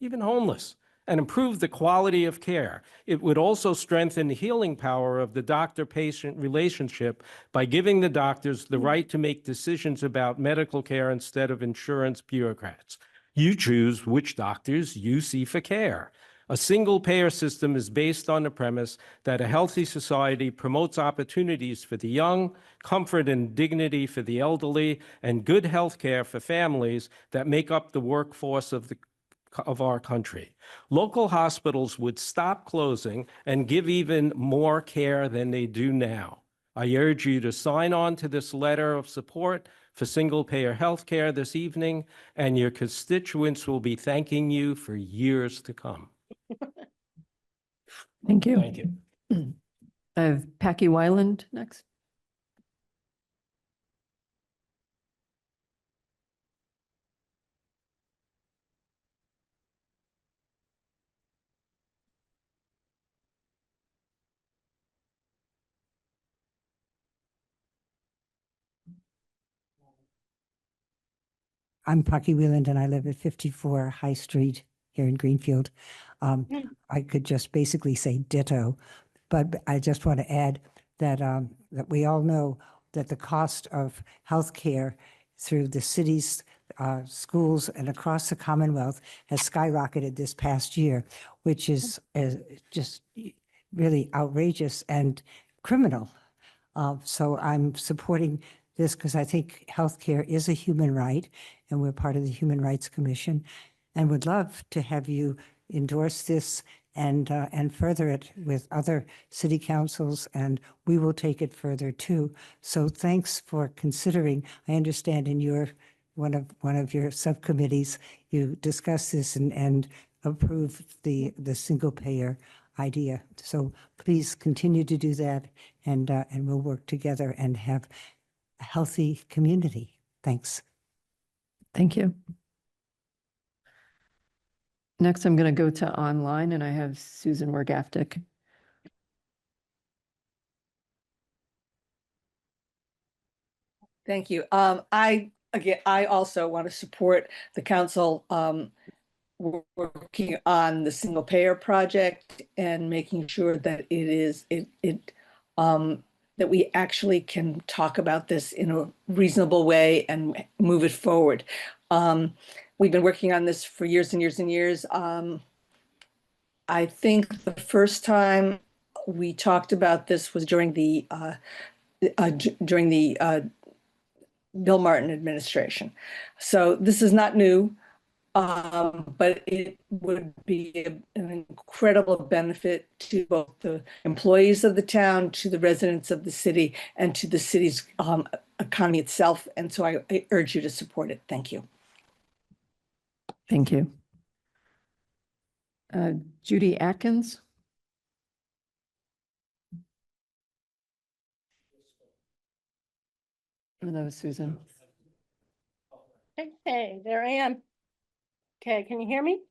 even homeless, and improve the quality of care. It would also strengthen the healing power of the doctor-patient relationship by giving the doctors the right to make decisions about medical care instead of insurance bureaucrats. You choose which doctors you see for care. A single-payer system is based on the premise that a healthy society promotes opportunities for the young, comfort and dignity for the elderly, and good health care for families that make up the workforce of our country. Local hospitals would stop closing and give even more care than they do now. I urge you to sign on to this letter of support for single-payer health care this evening, and your constituents will be thanking you for years to come. Thank you. Thank you. I have Packy Wyland next. I'm Packy Wheeland and I live at 54 High Street here in Greenfield. I could just basically say ditto, but I just want to add that that we all know that the cost of healthcare through the city's schools and across the Commonwealth has skyrocketed this past year, which is just really outrageous and criminal. So I'm supporting this because I think healthcare is a human right, and we're part of the Human Rights Commission, and would love to have you endorse this and further it with other city councils, and we will take it further too. So thanks for considering. I understand in your one of your subcommittees, you discussed this and approved the single payer idea. So please continue to do that, and we'll work together and have a healthy community. Thanks. Thank you. Next, I'm going to go to online, and I have Susan Wergaftig. Thank you. I also want to support the council working on the single payer project and making sure that that we actually can talk about this in a reasonable way and move it forward. We've been working on this for years and years and years. I think the first time we talked about this was during the Bill Martin administration. So this is not new, but it would be an incredible benefit to both the employees of the town, to the residents of the city, and to the city's economy itself. And so I urge you to support it. Thank you. Thank you. Judy Atkins. Oh, that was Susan. Hey, there I am. Okay, can you hear me?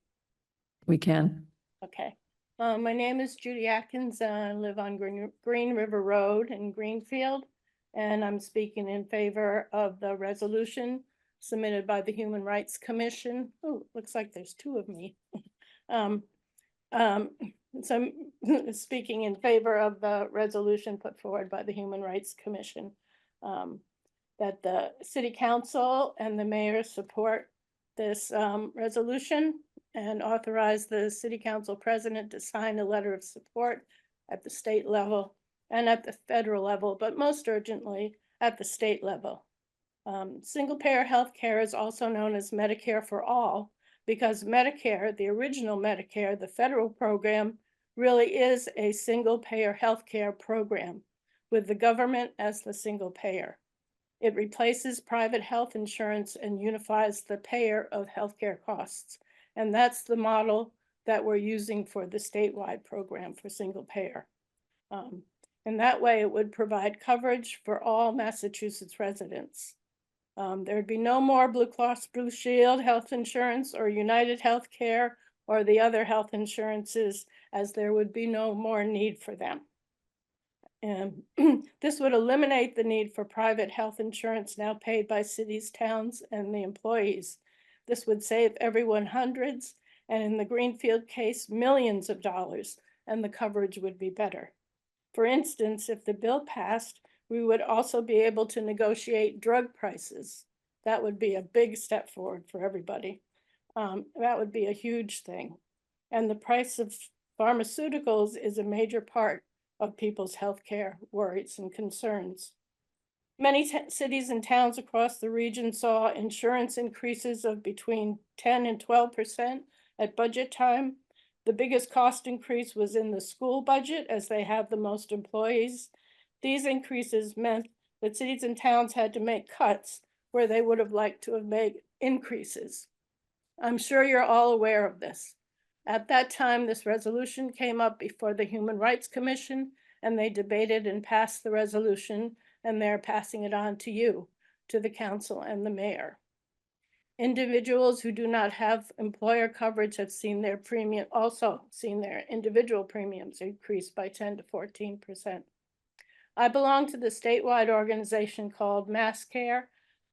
We can. Okay. My name is Judy Atkins. I live on Green River Road in Greenfield, and I'm speaking in favor of the resolution submitted by the Human Rights Commission. Oh, looks like there's two of me. So I'm speaking in favor of the resolution put forward by the Human Rights Commission, that the city council and the mayor support this resolution and authorize the city council president to sign a letter of support at the state level and at the federal level, but most urgently at the state level. Single payer health care is also known as Medicare for All, because Medicare, the original Medicare, the federal program, really is a single payer health care program with the government as the single payer. It replaces private health insurance and unifies the payer of healthcare costs. And that's the model that we're using for the statewide program for single payer. And that way it would provide coverage for all Massachusetts residents. There'd be no more Blue Cross Blue Shield health insurance or United Healthcare or the other health insurances, as there would be no more need for them. And this would eliminate the need for private health insurance now paid by cities, towns, and the employees. This would save everyone hundreds, and in the Greenfield case, millions of dollars, and the coverage would be better. For instance, if the bill passed, we would also be able to negotiate drug prices. That would be a big step forward for everybody. That would be a huge thing. And the price of pharmaceuticals is a major part of people's healthcare worries and concerns. Many cities and towns across the region saw insurance increases of between 10 and 12% at budget time. The biggest cost increase was in the school budget, as they have the most employees. These increases meant that cities and towns had to make cuts where they would have liked to have made increases. I'm sure you're all aware of this. At that time, this resolution came up before the Human Rights Commission, and they debated and passed the resolution, and they're passing it on to you, to the council and the mayor. Individuals who do not have employer coverage have seen their individual premiums increase by 10 to 14%. I belong to the statewide organization called MassCare,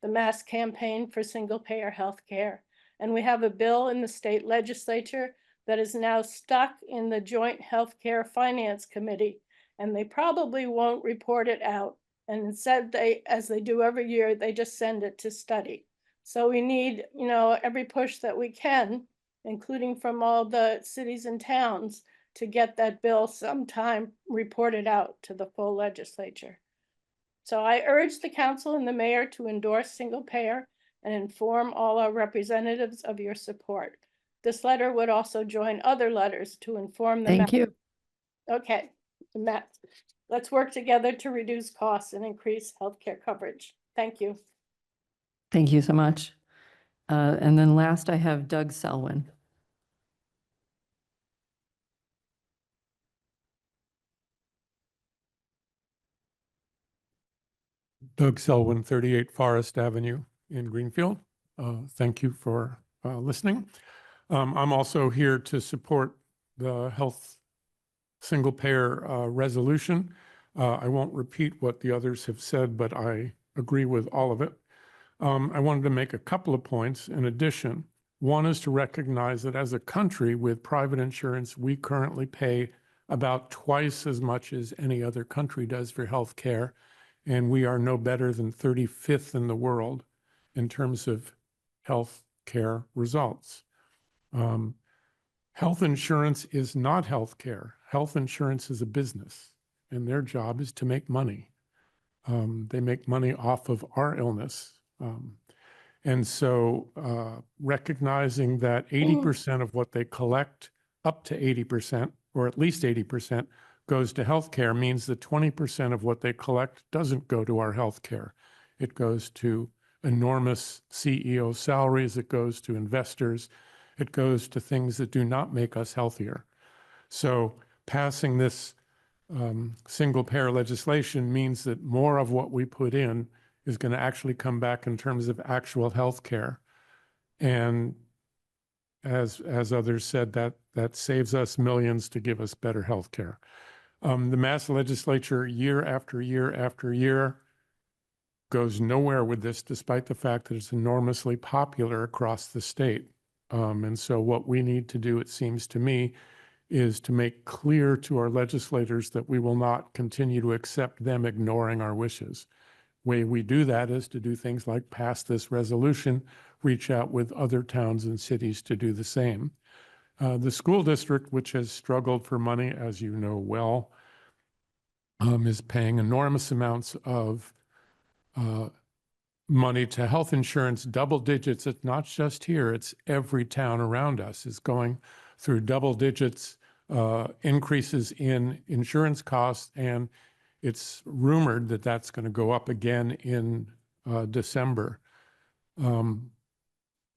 the Mass Campaign for Single Payer Health Care, and we have a bill in the state legislature that is now stuck in the Joint Healthcare Finance Committee, and they probably won't report it out. And instead, as they do every year, they just send it to study. So we need, every push that we can, including from all the cities and towns, to get that bill sometime reported out to the full legislature. So I urge the council and the mayor to endorse single payer and inform all our representatives of your support. This letter would also join other letters to inform them. Thank you. Okay, Matt, let's work together to reduce costs and increase healthcare coverage. Thank you. Thank you so much. And then last, I have Doug Selwyn. Doug Selwyn, 38 Forest Avenue in Greenfield. Thank you for listening. I'm also here to support the health single payer resolution. I won't repeat what the others have said, but I agree with all of it. I wanted to make a couple of points in addition. One is to recognize that as a country with private insurance, we currently pay about twice as much as any other country does for health care. And we are no better than 35th in the world in terms of health care results. Health insurance is not health care. Health insurance is a business, and their job is to make money. They make money off of our illness. And so recognizing that 80% of what they collect, up to 80%, or at least 80%, goes to healthcare means that 20% of what they collect doesn't go to our healthcare. It goes to enormous CEO salaries. It goes to investors. It goes to things that do not make us healthier. So passing this single payer legislation means that more of what we put in is going to actually come back in terms of actual health care. And as others said, that saves us millions to give us better health care. The Mass legislature, year after year after year, goes nowhere with this, despite the fact that it's enormously popular across the state. And so what we need to do, it seems to me, is to make clear to our legislators that we will not continue to accept them ignoring our wishes. Way we do that is to do things like pass this resolution, reach out with other towns and cities to do the same. The school district, which has struggled for money, as you know well, is paying enormous amounts of money to health insurance, double digits. It's not just here, it's every town around us is going through double digits increases in insurance costs, and it's rumored that that's going to go up again in December.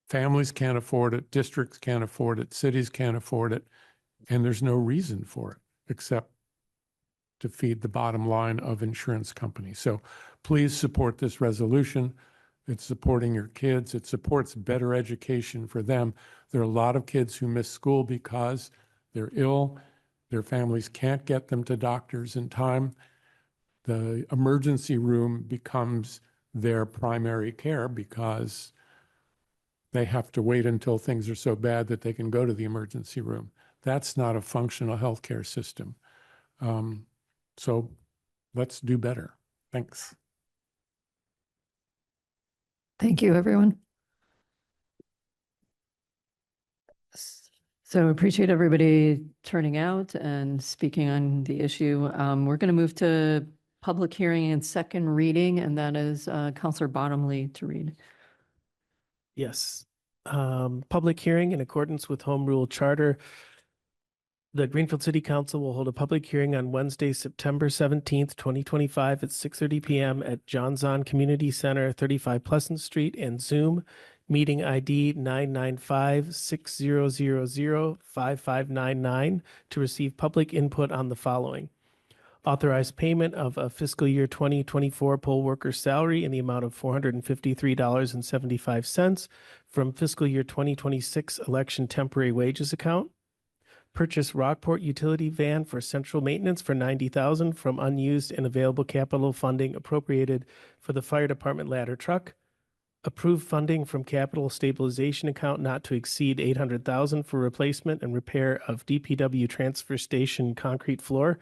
Families can't afford it, districts can't afford it, cities can't afford it, and there's no reason for it except to feed the bottom line of insurance companies. So please support this resolution. It's supporting your kids. It supports better education for them. There are a lot of kids who miss school because they're ill. Their families can't get them to doctors in time. The emergency room becomes their primary care because they have to wait until things are so bad that they can go to the emergency room. That's not a functional healthcare system. So let's do better. Thanks. Thank you, everyone. So appreciate everybody turning out and speaking on the issue. We're going to move to public hearing and second reading, and that is Counselor Bottomley to read. Yes. Public hearing in accordance with Home Rule Charter. The Greenfield City Council will hold a public hearing on Wednesday, September 17th, 2025 at 6:30 p.m. at Jon Zon Community Center, 35 Pleasant Street, and Zoom. Meeting ID 995-6000-5599 to receive public input on the following. Authorized payment of a fiscal year 2024 poll worker salary in the amount of $453.75 from fiscal year 2026 election temporary wages account. Purchase Rockport utility van for central maintenance for $90,000 from unused and available capital funding appropriated for the fire department ladder truck. Approve funding from capital stabilization account not to exceed $800,000 for replacement and repair of DPW transfer station concrete floor.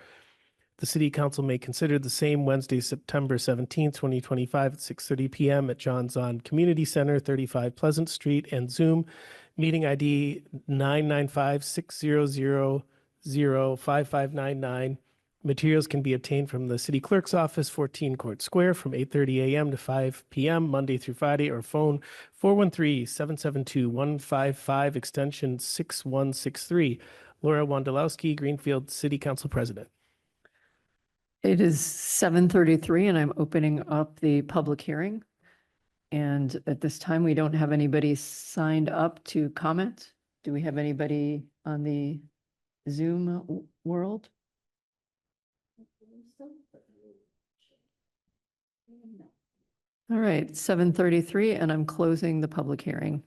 The City Council may consider the same Wednesday, September 17th, 2025 at 6:30 p.m. at Jon Zon Community Center, 35 Pleasant Street, and Zoom. Meeting ID 995-600-5599. Materials can be obtained from the City Clerk's Office, 14 Court Square, from 8:30 a.m. to 5 p.m., Monday through Friday, or phone 413-772-155, extension 6163. Laura Wondolowski, Greenfield City Council President. It is 7:33 and I'm opening up the public hearing. And at this time, we don't have anybody signed up to comment. Do we have anybody on the Zoom world? All right, 7:33 and I'm closing the public hearing.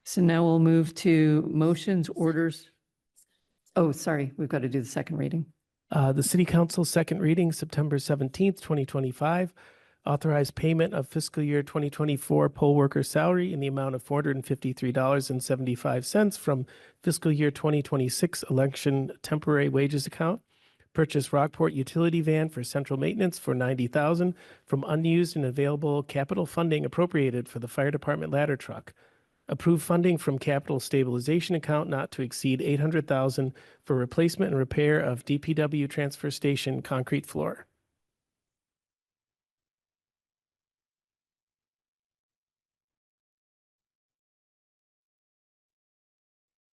So now we'll move to motions, orders. Oh, sorry, we've got to do the second reading. The City Council second reading, September 17th, 2025. Authorized payment of fiscal year 2024 poll worker salary in the amount of $453.75 from fiscal year 2026 election temporary wages account. Purchase Rockport utility van for central maintenance for $90,000 from unused and available capital funding appropriated for the fire department ladder truck. Approve funding from capital stabilization account not to exceed $800,000 for replacement and repair of DPW transfer station concrete floor.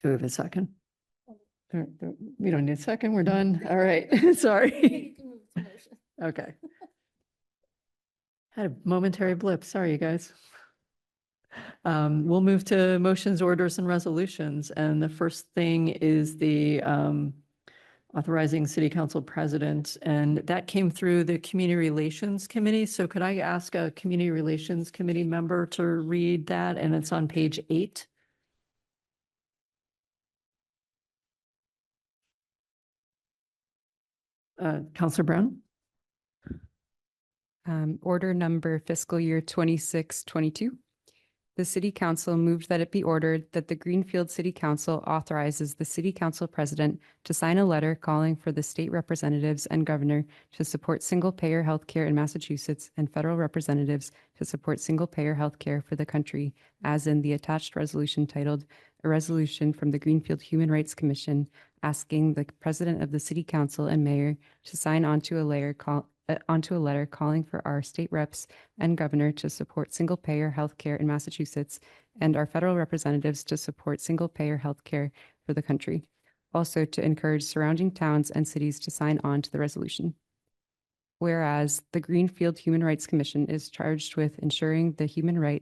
Do we have a second? We don't need a second, we're done. All right, sorry. Okay. Had a momentary blip, sorry, you guys. We'll move to motions, orders, and resolutions. And the first thing is the authorizing City Council President, and that came through the Community Relations Committee. So could I ask a Community Relations Committee member to read that? And it's on page 8. Councilor Brown? Order number fiscal year 2622. The City Council moved that it be ordered that the Greenfield City Council authorizes the City Council President to sign a letter calling for the state representatives and governor to support single-payer healthcare in Massachusetts and federal representatives to support single-payer healthcare for the country, as in the attached resolution titled, "A Resolution from the Greenfield Human Rights Commission asking the President of the City Council and Mayor to sign onto a letter calling for our state reps and governor to support single-payer healthcare in Massachusetts and our federal representatives to support single-payer healthcare for the country. Also to encourage surrounding towns and cities to sign on to the resolution." whereas the Greenfield Human Rights Commission is charged with ensuring the human right,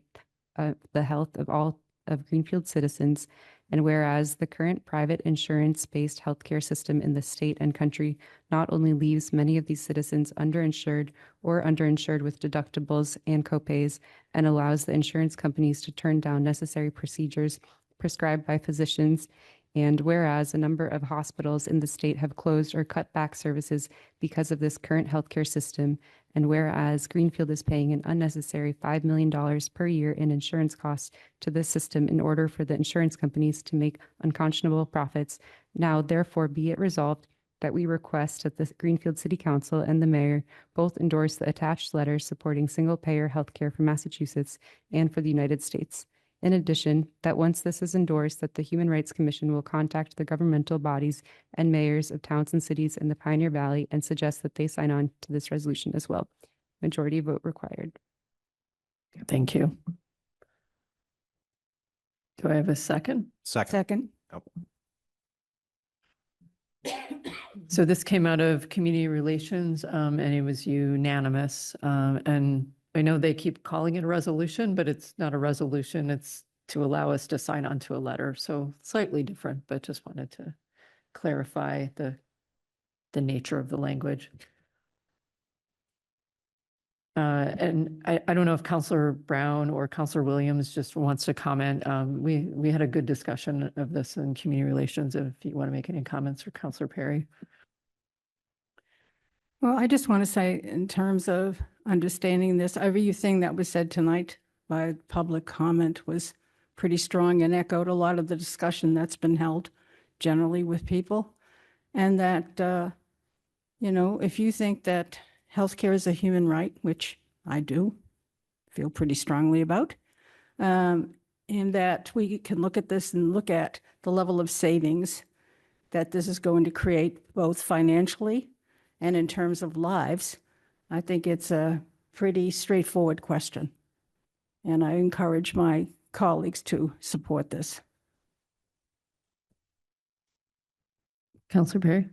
the health of all of Greenfield citizens, and whereas the current private insurance-based healthcare system in the state and country not only leaves many of these citizens underinsured or underinsured with deductibles and copays, and allows the insurance companies to turn down necessary procedures prescribed by physicians, and whereas a number of hospitals in the state have closed or cut back services because of this current healthcare system, and whereas Greenfield is paying an unnecessary $5 million per year in insurance costs to this system in order for the insurance companies to make unconscionable profits, now therefore be it resolved that we request that the Greenfield City Council and the mayor both endorse the attached letter supporting single-payer healthcare for Massachusetts and for the United States. In addition, that once this is endorsed, that the Human Rights Commission will contact the governmental bodies and mayors of towns and cities in the Pioneer Valley and suggest that they sign on to this resolution as well. Majority vote required. Thank you. Do I have a second? Second. So this came out of community relations, and it was unanimous. And I know they keep calling it a resolution, but it's not a resolution. It's to allow us to sign on to a letter. So slightly different, but just wanted to clarify the nature of the language. And I don't know if Counselor Brown or Counselor Williams just wants to comment. We had a good discussion of this in community relations. If you want to make any comments, or Counselor Perry. Well, I just want to say, in terms of understanding this, everything that was said tonight by public comment was pretty strong and echoed a lot of the discussion that's been held generally with people. And that, you know, if you think that healthcare is a human right, which I do feel pretty strongly about, and that we can look at this and look at the level of savings that this is going to create, both financially and in terms of lives, I think it's a pretty straightforward question. And I encourage my colleagues to support this. Counselor Perry?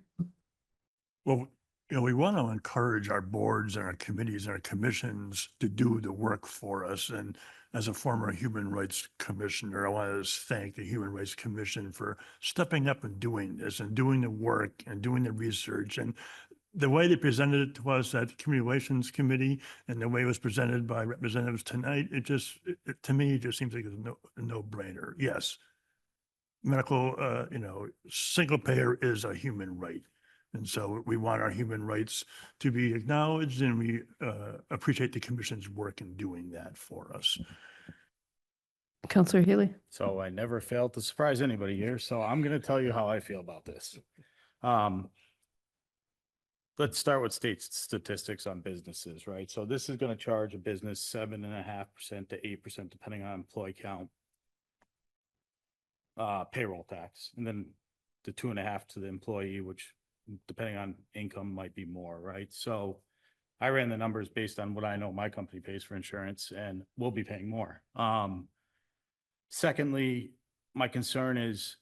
Well, you know, we want to encourage our boards and our committees and our commissions to do the work for us. And as a former Human Rights Commissioner, I want to thank the Human Rights Commission for stepping up and doing this and doing the work and doing the research. And the way they presented it to us at the Community Relations Committee and the way it was presented by representatives tonight, to me, it just seems like it's a no-brainer. Yes, medical, single payer is a human right. And so we want our human rights to be acknowledged, and we appreciate the commission's work in doing that for us. Counselor Healy? So I never failed to surprise anybody here, so I'm going to tell you how I feel about this. Let's start with state statistics on businesses, right? So this is going to charge a business 7.5% to 8%, depending on employee count, payroll tax, and then the 2.5% to the employee, which depending on income might be more, right? So I ran the numbers based on what I know my company pays for insurance, and we'll be paying more. Secondly, my concern is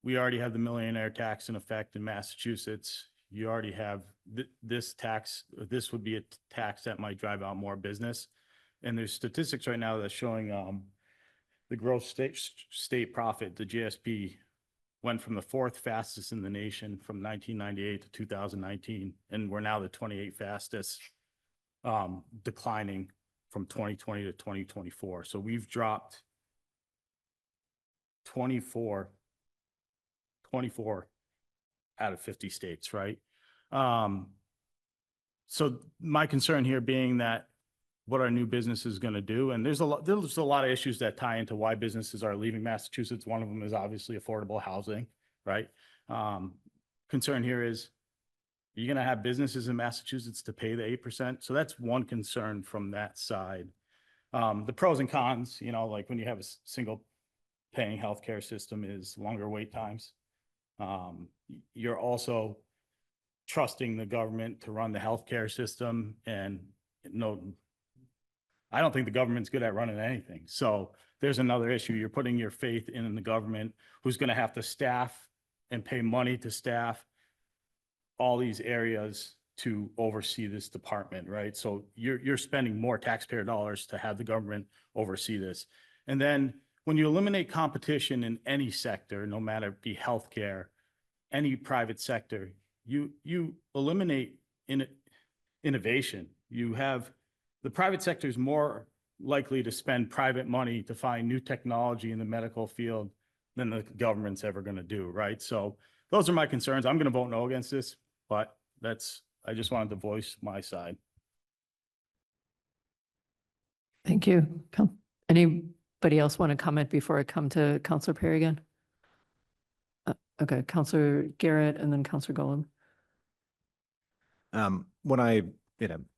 we already have the millionaire tax in effect in Massachusetts. You already have this tax. This would be a tax that might drive out more business. And there's statistics right now that's showing the gross state profit, the GSP, went from the 4th fastest in the nation from 1998 to 2019. And we're now the 28th fastest, declining from 2020 to 2024. So we've dropped 24 out of 50 states, right? So my concern here being that what our new business is going to do, and there's a lot of issues that tie into why businesses are leaving Massachusetts. One of them is obviously affordable housing, right? Concern here is, you're going to have businesses in Massachusetts to pay the 8%. So that's one concern from that side. The pros and cons, like when you have a single paying healthcare system, is longer wait times. You're also trusting the government to run the healthcare system, and I don't think the government's good at running anything. So there's another issue. You're putting your faith in the government, who's going to have to staff and pay money to staff all these areas to oversee this department, right? So you're spending more taxpayer dollars to have the government oversee this. And then when you eliminate competition in any sector, no matter it be healthcare, any private sector, you eliminate innovation. You have the private sector is more likely to spend private money to find new technology in the medical field than the government's ever going to do, right? So those are my concerns. I'm going to vote no against this, but I just wanted to voice my side. Thank you. Anybody else want to comment before I come to Counselor Perry again? Okay, Counselor Garrett and then Counselor Golub.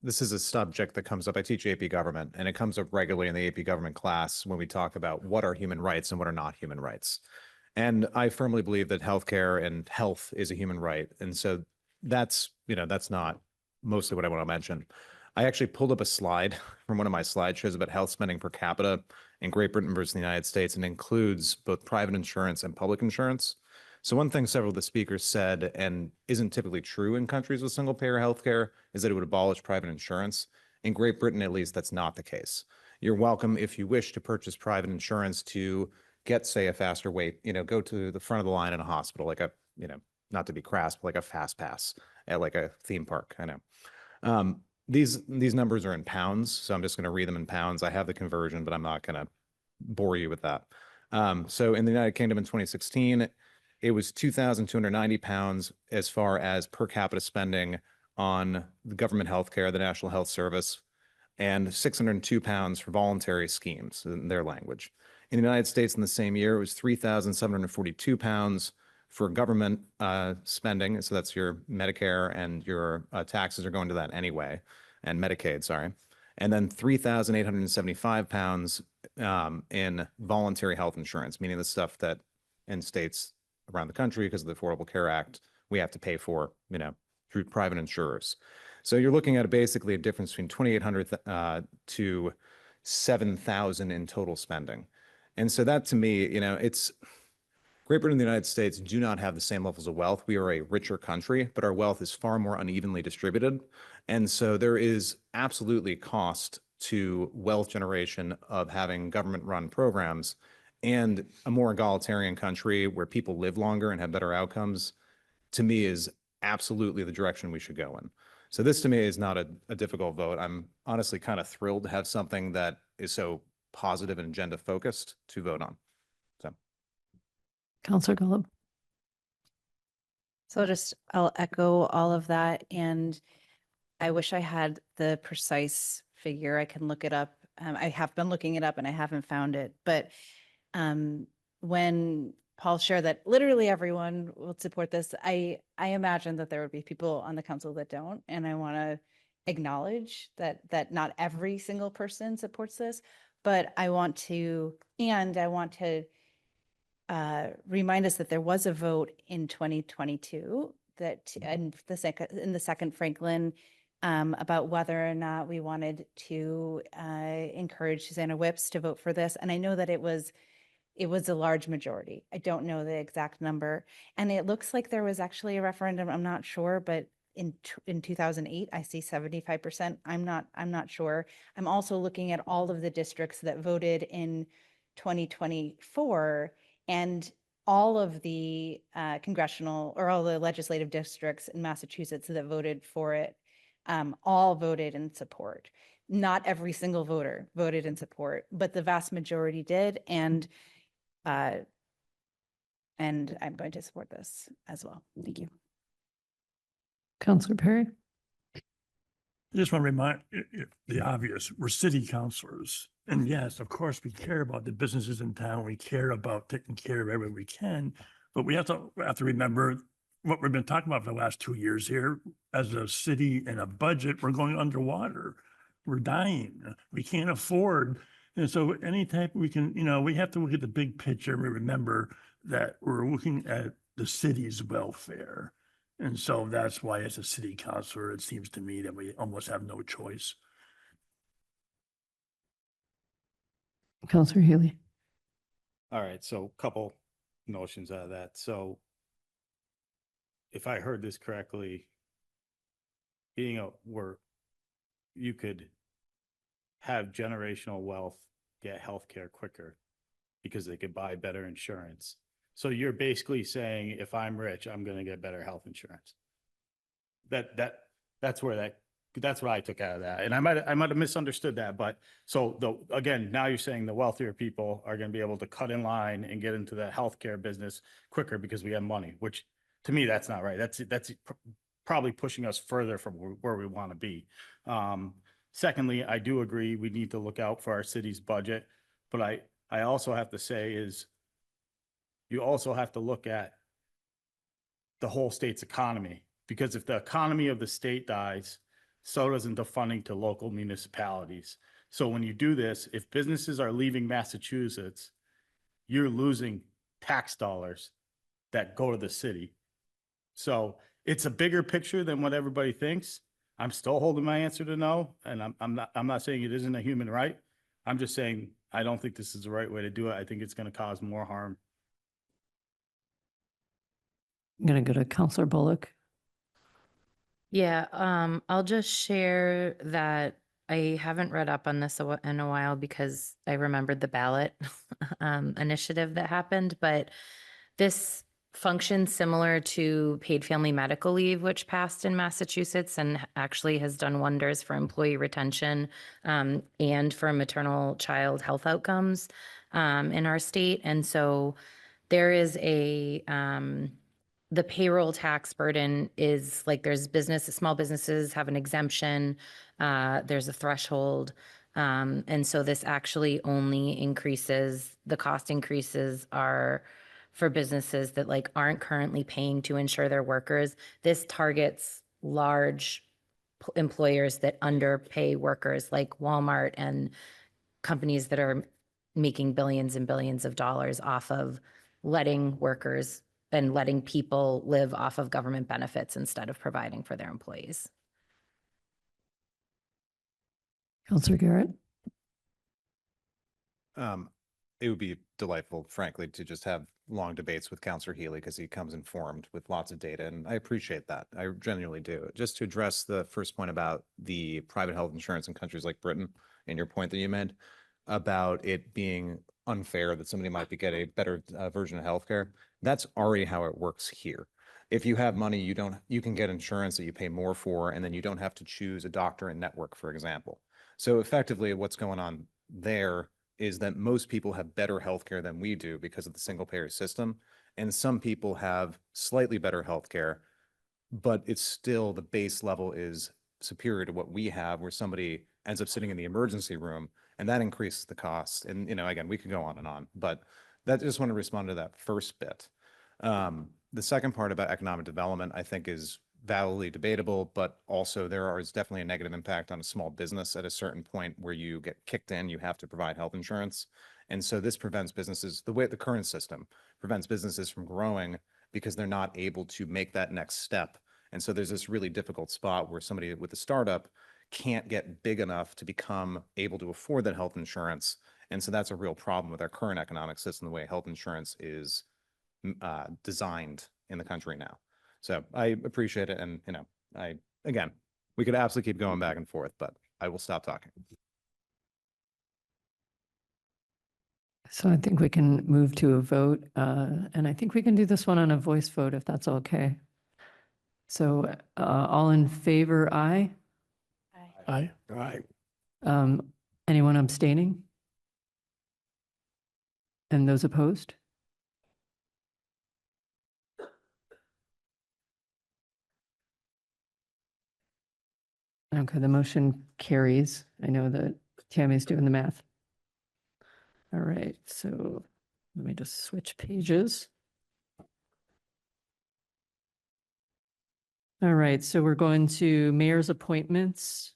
This is a subject that comes up. I teach AP government, and it comes up regularly in the AP government class when we talk about what are human rights and what are not human rights. And I firmly believe that healthcare and health is a human right. And so that's not mostly what I want to mention. I actually pulled up a slide from one of my slideshows about health spending per capita in Great Britain versus the United States, and includes both private insurance and public insurance. So one thing several of the speakers said, and isn't typically true in countries with single payer healthcare, is that it would abolish private insurance. In Great Britain, at least, that's not the case. You're welcome, if you wish, to purchase private insurance to get, say, a faster wait, go to the front of the line in a hospital, like a, not to be crass, but like a fast pass at like a theme park. I know. These numbers are in pounds, so I'm just going to read them in pounds. I have the conversion, but I'm not going to bore you with that. So in the United Kingdom in 2016, it was £2,290 as far as per capita spending on the government healthcare, the National Health Service, and £602 for voluntary schemes in their language. In the United States in the same year, it was £3,742 for government spending. So that's your Medicare, and your taxes are going to that anyway, and Medicaid, sorry. And then £3,875 in voluntary health insurance, meaning the stuff that in states around the country, because of the Affordable Care Act, we have to pay for, through private insurers. So you're looking at basically a difference between $2,800 to $7,000 in total spending. And so that, to me, it's Great Britain and the United States do not have the same levels of wealth. We are a richer country, but our wealth is far more unevenly distributed. And so there is absolutely cost to wealth generation of having government-run programs. And a more egalitarian country where people live longer and have better outcomes, to me, is absolutely the direction we should go in. So this, to me, is not a difficult vote. I'm honestly kind of thrilled to have something that is so positive and agenda focused to vote on. So, Counselor Golub. So I'll echo all of that. And I wish I had the precise figure. I can look it up. I have been looking it up and I haven't found it. But when Paul shared that literally everyone will support this, I imagine that there would be people on the council that don't. And I want to acknowledge that not every single person supports this, but I want to remind us that there was a vote in 2022 that in the second Franklin about whether or not we wanted to encourage Susanna Whips to vote for this. And I know that it was a large majority. I don't know the exact number. And it looks like there was actually a referendum. I'm not sure, but in 2008, I see 75%. I'm not sure. I'm also looking at all of the districts that voted in 2024, and all of the congressional or all the legislative districts in Massachusetts that voted for it all voted in support. Not every single voter voted in support, but the vast majority did. And I'm going to support this as well. Thank you. Counselor Perry. I just want to remind the obvious, we're city councilors. And yes, of course, we care about the businesses in town. We care about taking care of everyone we can. But we have to remember what we've been talking about for the last 2 years here. As a city and a budget, we're going underwater. We're dying. We can't afford. And so anytime we can, we have to look at the big picture and remember that we're looking at the city's welfare. And so that's why, as a city councilor, it seems to me that we almost have no choice. Counselor Healy. All right, so a couple notions out of that. So if I heard this correctly, where you could have generational wealth get healthcare quicker because they could buy better insurance. So you're basically saying, if I'm rich, I'm going to get better health insurance. That's what I took out of that. And I might have misunderstood that, but again, now you're saying the wealthier people are going to be able to cut in line and get into the healthcare business quicker because we have money, which to me, that's not right. That's probably pushing us further from where we want to be. Secondly, I do agree we need to look out for our city's budget, but I also have to say is you also have to look at the whole state's economy, because if the economy of the state dies, so doesn't the funding to local municipalities. So when you do this, if businesses are leaving Massachusetts, you're losing tax dollars that go to the city. So it's a bigger picture than what everybody thinks. I'm still holding my answer to no, and I'm not saying it isn't a human right. I'm just saying I don't think this is the right way to do it. I think it's going to cause more harm. I'm going to go to Counselor Bullock. Yeah, I'll just share that I haven't read up on this in a while because I remembered the ballot initiative that happened, but this functions similar to paid family medical leave, which passed in Massachusetts and actually has done wonders for employee retention and for maternal child health outcomes in our state. And so there is the payroll tax burden is like there's small businesses have an exemption, there's a threshold. And so this actually only increases, the cost increases are for businesses that like aren't currently paying to insure their workers. This targets large employers that underpay workers like Walmart and companies that are making billions and billions of dollars off of letting workers and letting people live off of government benefits instead of providing for their employees. Counselor Garrett. It would be delightful, frankly, to just have long debates with Counselor Healy because he comes informed with lots of data, and I appreciate that. I genuinely do. Just to address the first point about the private health insurance in countries like Britain and your point that you made about it being unfair that somebody might get a better version of healthcare. That's already how it works here. If you have money, you can get insurance that you pay more for, and then you don't have to choose a doctor and network, for example. So effectively, what's going on there is that most people have better healthcare than we do because of the single payer system. And some people have slightly better healthcare, but it's still the base level is superior to what we have, where somebody ends up sitting in the emergency room and that increases the cost. And, again, we could go on, but I just want to respond to that first bit. The second part about economic development, I think is validly debatable, but also there is definitely a negative impact on a small business at a certain point where you get kicked in, you have to provide health insurance. And so this prevents businesses, the current system prevents businesses from growing because they're not able to make that next step. And so there's this really difficult spot where somebody with a startup can't get big enough to become able to afford that health insurance. And so that's a real problem with our current economic system, the way health insurance is designed in the country now. So I appreciate it. And, again, we could absolutely keep going back and forth, but I will stop talking. So I think we can move to a vote, and I think we can do this one on a voice vote if that's okay. So all in favor, aye? Aye. Aye. Anyone abstaining? And those opposed? Okay, the motion carries. I know that Tammy's doing the math. All right, so let me just switch pages. All right, so we're going to mayor's appointments,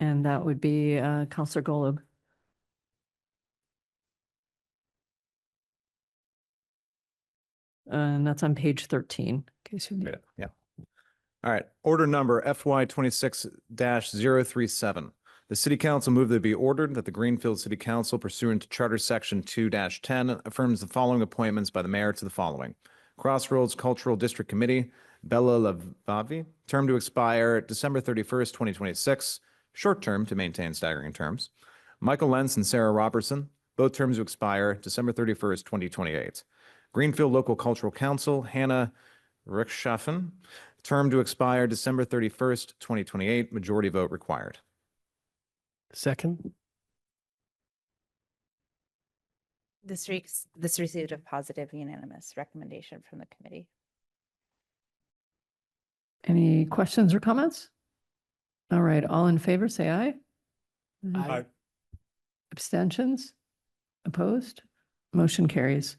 and that would be Counselor Golub. And that's on page 13, in case you need it. Yeah. All right. Order number FY 26-037. The City Council move that it be ordered that the Greenfield City Council, pursuant to Charter Section 2-10, affirms the following appointments by the mayor to the following: Crossroads Cultural District Committee, Bella Lavavi, term to expire December 31st, 2026, short term to maintain staggering terms. Michael Lentz and Sarah Robertson, both terms to expire December 31st, 2028. Greenfield Local Cultural Council, Hannah Rickschaffen, term to expire December 31st, 2028, majority vote required. Second. This received a positive unanimous recommendation from the committee. Any questions or comments? All right, all in favor, say aye. Aye. Abstentions? Opposed? Motion carries.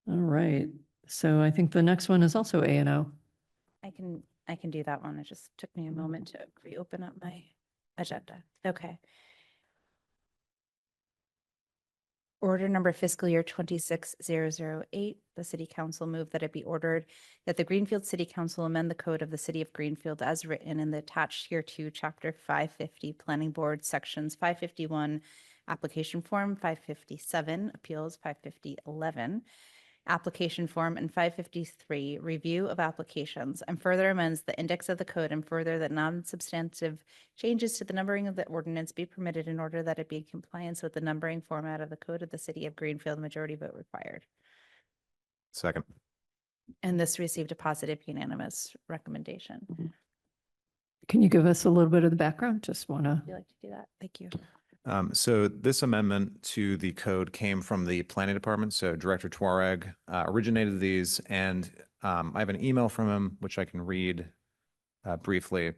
All right, so I think the next one is also A and O. I can do that one. It just took me a moment to reopen up my agenda. Okay. Order number fiscal year 26008, the City Council move that it be ordered that the Greenfield City Council amend the code of the City of Greenfield as written in the attached here to Chapter 550 Planning Board, Sections 551 Application Form, 557 Appeals, 55011 Application Form, and 553 Review of Applications, and further amends the index of the code, and further that non-substantive changes to the numbering of the ordinance be permitted in order that it be in compliance with the numbering format of the code of the City of Greenfield, majority vote required. Second. And this received a positive unanimous recommendation. Can you give us a little bit of the background? Just want to. Would you like to do that? Thank you. So this amendment to the code came from the planning department. So Director Tuareg originated these, and I have an email from him, which I can read briefly.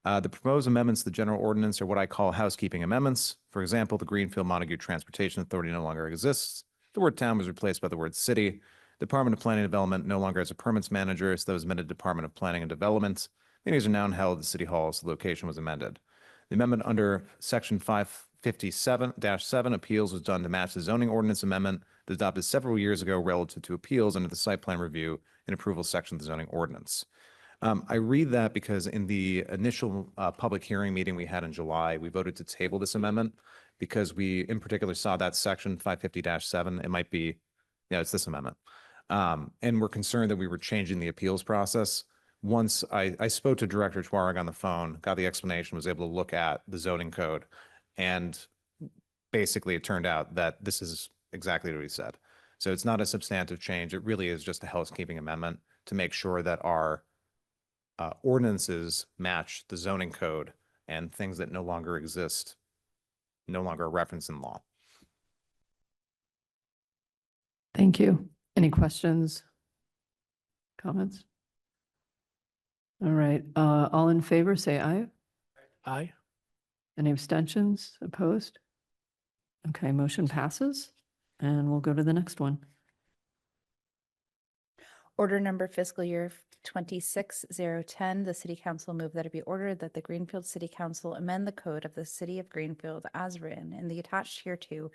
The proposed amendments to the general ordinance are what I call housekeeping amendments. For example, the Greenfield Montague Transportation Authority no longer exists. The word town was replaced by the word city. Department of Planning and Development no longer has a permits manager, so that was amended Department of Planning and Development. Meetings are now held at City Hall, so the location was amended. The amendment under Section 557-7 appeals was done to match the zoning ordinance amendment that was adopted several years ago relative to appeals under the site plan review and approval section of the zoning ordinance. I read that because in the initial public hearing meeting we had in July, we voted to table this amendment because we in particular saw that section 550-7. It might be, yeah, it's this amendment. And we're concerned that we were changing the appeals process. Once I spoke to Director Tuareg on the phone, got the explanation, was able to look at the zoning code, and basically it turned out that this is exactly what he said. So it's not a substantive change. It really is just a housekeeping amendment to make sure that our ordinances match the zoning code and things that no longer exist, no longer are referenced in law. Thank you. Any questions? Comments? All right, all in favor, say aye. Aye. Any abstentions? Opposed? Okay, motion passes, and we'll go to the next one. Order number fiscal year 26010, the City Council move that it be ordered that the Greenfield City Council amend the code of the City of Greenfield as written in the attached hereto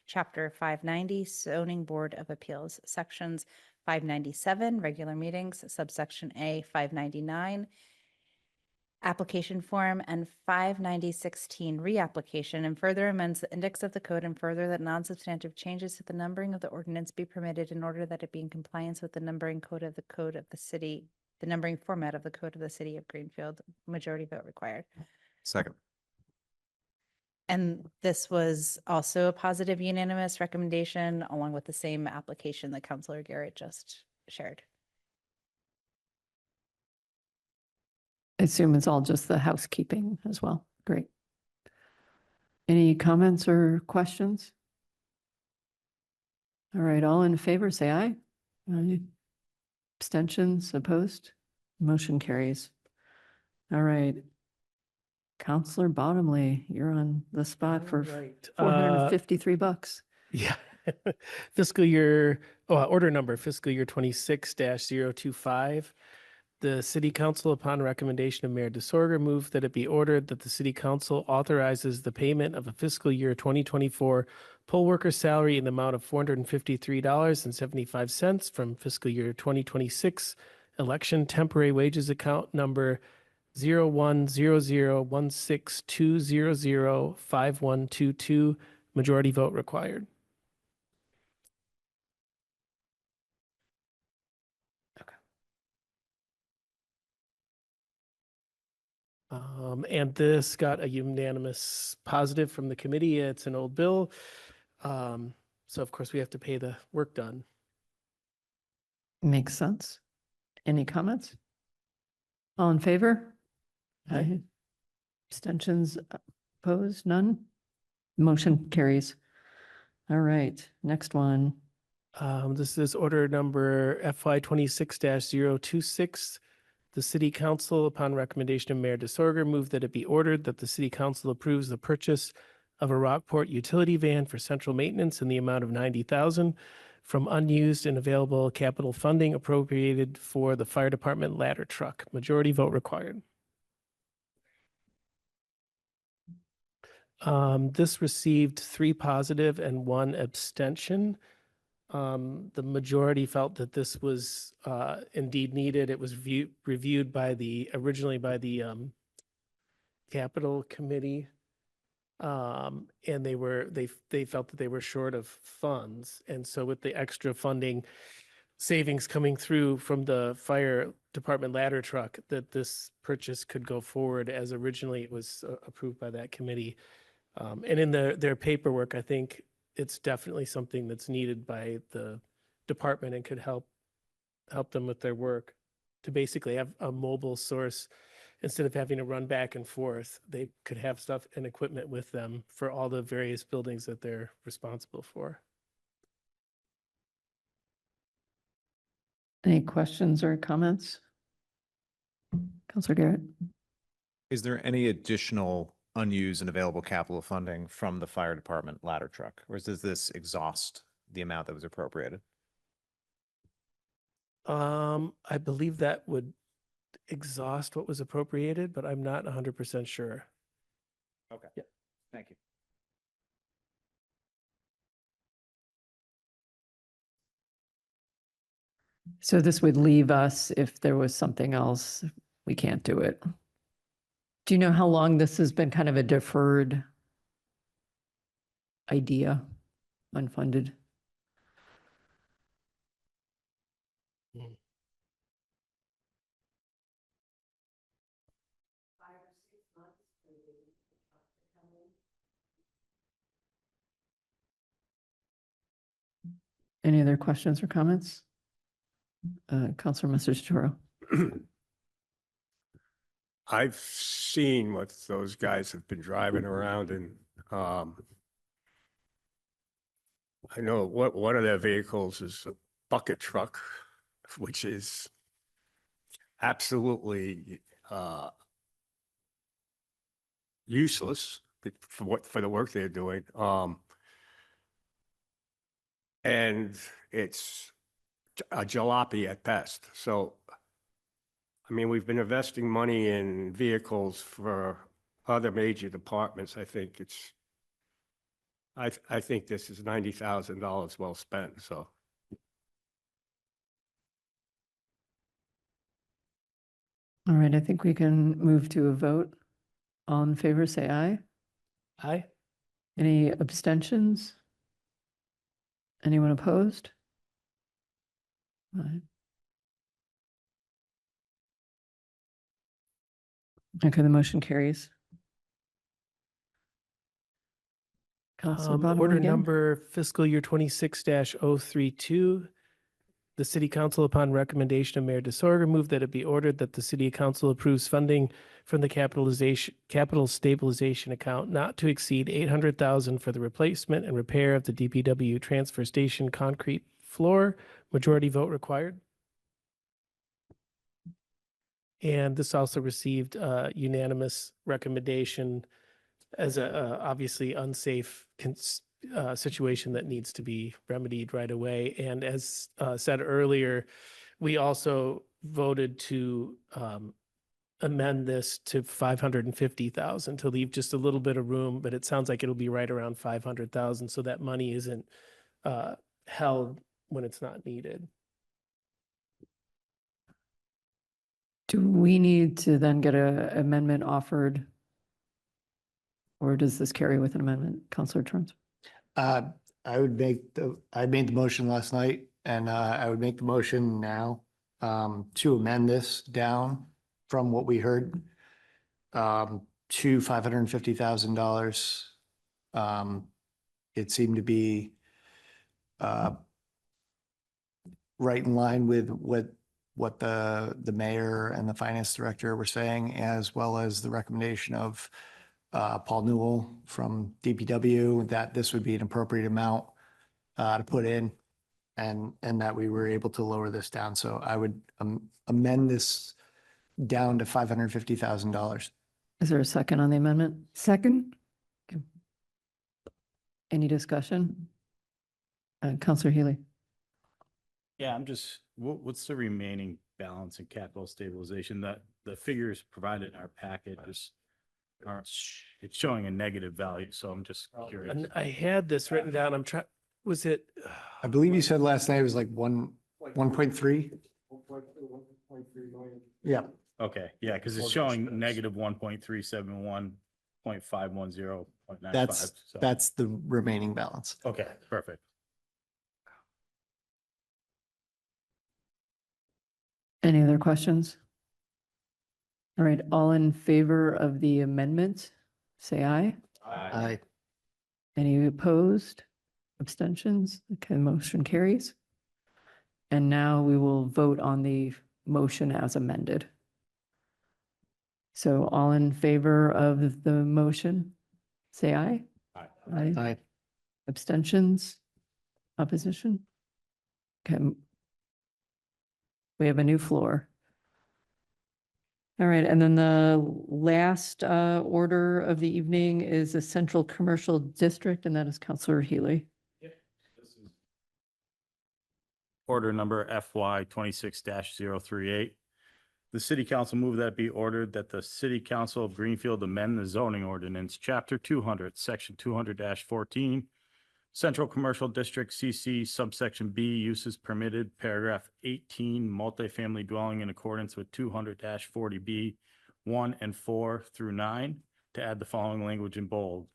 Chapter 590 Zoning Board of Appeals, Sections 597 Regular Meetings, Subsection A 599 Application Form, and 59016 Reapplication, and further amends the index of the code, and further that non-substantive changes to the numbering of the ordinance be permitted in order that it be in compliance with the numbering code of the city, the numbering format of the code of the City of Greenfield. Majority vote required. Second. And this was also a positive unanimous recommendation, along with the same application that Councilor Garrett just shared. I assume it's all just the housekeeping as well. Great. Any comments or questions? All right, all in favor, say aye. Aye. Abstentions, opposed? Motion carries. All right. Counselor Bottomley, you're on the spot for Right. $453. Yeah. Fiscal year, order number fiscal year 26-025. The City Council, upon recommendation of Mayor DeSorger, move that it be ordered that the City Council authorizes the payment of a fiscal year 2024 poll worker salary in the amount of $453.75 from fiscal year 2026 election temporary wages account number 010016200512, majority vote required. And this got a unanimous positive from the committee. It's an old bill. So of course we have to pay the work done. Makes sense. Any comments? All in favor? Aye. Abstentions opposed? None? Motion carries. All right, next one. This is order number FY 26-026. The City Council, upon recommendation of Mayor DeSorger, move that it be ordered that the City Council approves the purchase of a Rockport utility van for central maintenance in the amount of $90,000 from unused and available capital funding appropriated for the fire department ladder truck. Majority vote required. This received 3 positive and 1 abstention. The majority felt that this was indeed needed. It was reviewed originally by the Capital Committee. And they felt that they were short of funds. And so with the extra funding savings coming through from the fire department ladder truck, that this purchase could go forward as originally it was approved by that committee. And in their paperwork, I think it's definitely something that's needed by the department and could help them with their work to basically have a mobile source. Instead of having to run back and forth, they could have stuff and equipment with them for all the various buildings that they're responsible for. Any questions or comments? Councilor Garrett? Is there any additional unused and available capital funding from the fire department ladder truck? Or does this exhaust the amount that was appropriated? I believe that would exhaust what was appropriated, but I'm not 100% sure. Okay. Yeah. Thank you. So this would leave us, if there was something else, we can't do it. Do you know how long this has been kind of a deferred idea, unfunded? Any other questions or comments? Councilor Masters-Toro. I've seen what those guys have been driving around in. I know one of their vehicles is a bucket truck, which is absolutely useless for the work they're doing. And it's a jalopy at best. So, I mean, we've been investing money in vehicles for other major departments. I think I think this is $90,000 well spent, so. All right, I think we can move to a vote. All in favor, say aye. Aye. Any abstentions? Anyone opposed? Aye. Okay, the motion carries. Councilor Bottomley Order again. number fiscal year 26-032. The City Council, upon recommendation of Mayor DeSorger, move that it be ordered that the City Council approves funding from the capital stabilization account not to exceed $800,000 for the replacement and repair of the DPW transfer station concrete floor. Majority vote required. And this also received unanimous recommendation as a obviously unsafe situation that needs to be remedied right away. And as said earlier, we also voted to amend this to 550,000 to leave just a little bit of room, but it sounds like it'll be right around 500,000. So that money isn't held when it's not needed. Do we need to then get an amendment offered? Or does this carry with an amendment? Councilor Torrance? I made the motion last night and I would make the motion now to amend this down from what we heard to $550,000. It seemed to be right in line with what the mayor and the finance director were saying, as well as the recommendation of Paul Newell from DPW, that this would be an appropriate amount to put in, and that we were able to lower this down. So I would amend this down to $550,000. Is there a second on the amendment? Second? Any discussion? Counselor Healy? Yeah, I'm just, what's the remaining balance in capital stabilization? That the figures provided in our packet aren't, it's showing a negative value, so I'm just curious. And I had this written down. I'm trying, was it? I believe you said last night it was like 1.3. Yeah. Okay, yeah, because it's showing negative 1.371.510.95. That's the remaining balance. Okay, perfect. Any other questions? All right, all in favor of the amendment, say aye. Aye. Any opposed? Abstentions? Okay, motion carries. And now we will vote on the motion as amended. So all in favor of the motion, say aye. Aye. Aye. Abstentions? Opposition? Okay. We have a new floor. All right, and then the last order of the evening is a central commercial district, and that is Counselor Healy. Order number FY 26-038. The city council move that be ordered that the city council of Greenfield amend the zoning ordinance, chapter 200, section 200-14, central commercial district CC subsection B, uses permitted, paragraph 18, multifamily dwelling in accordance with 200-40B 1 and 4 through 9, to add the following language in bold.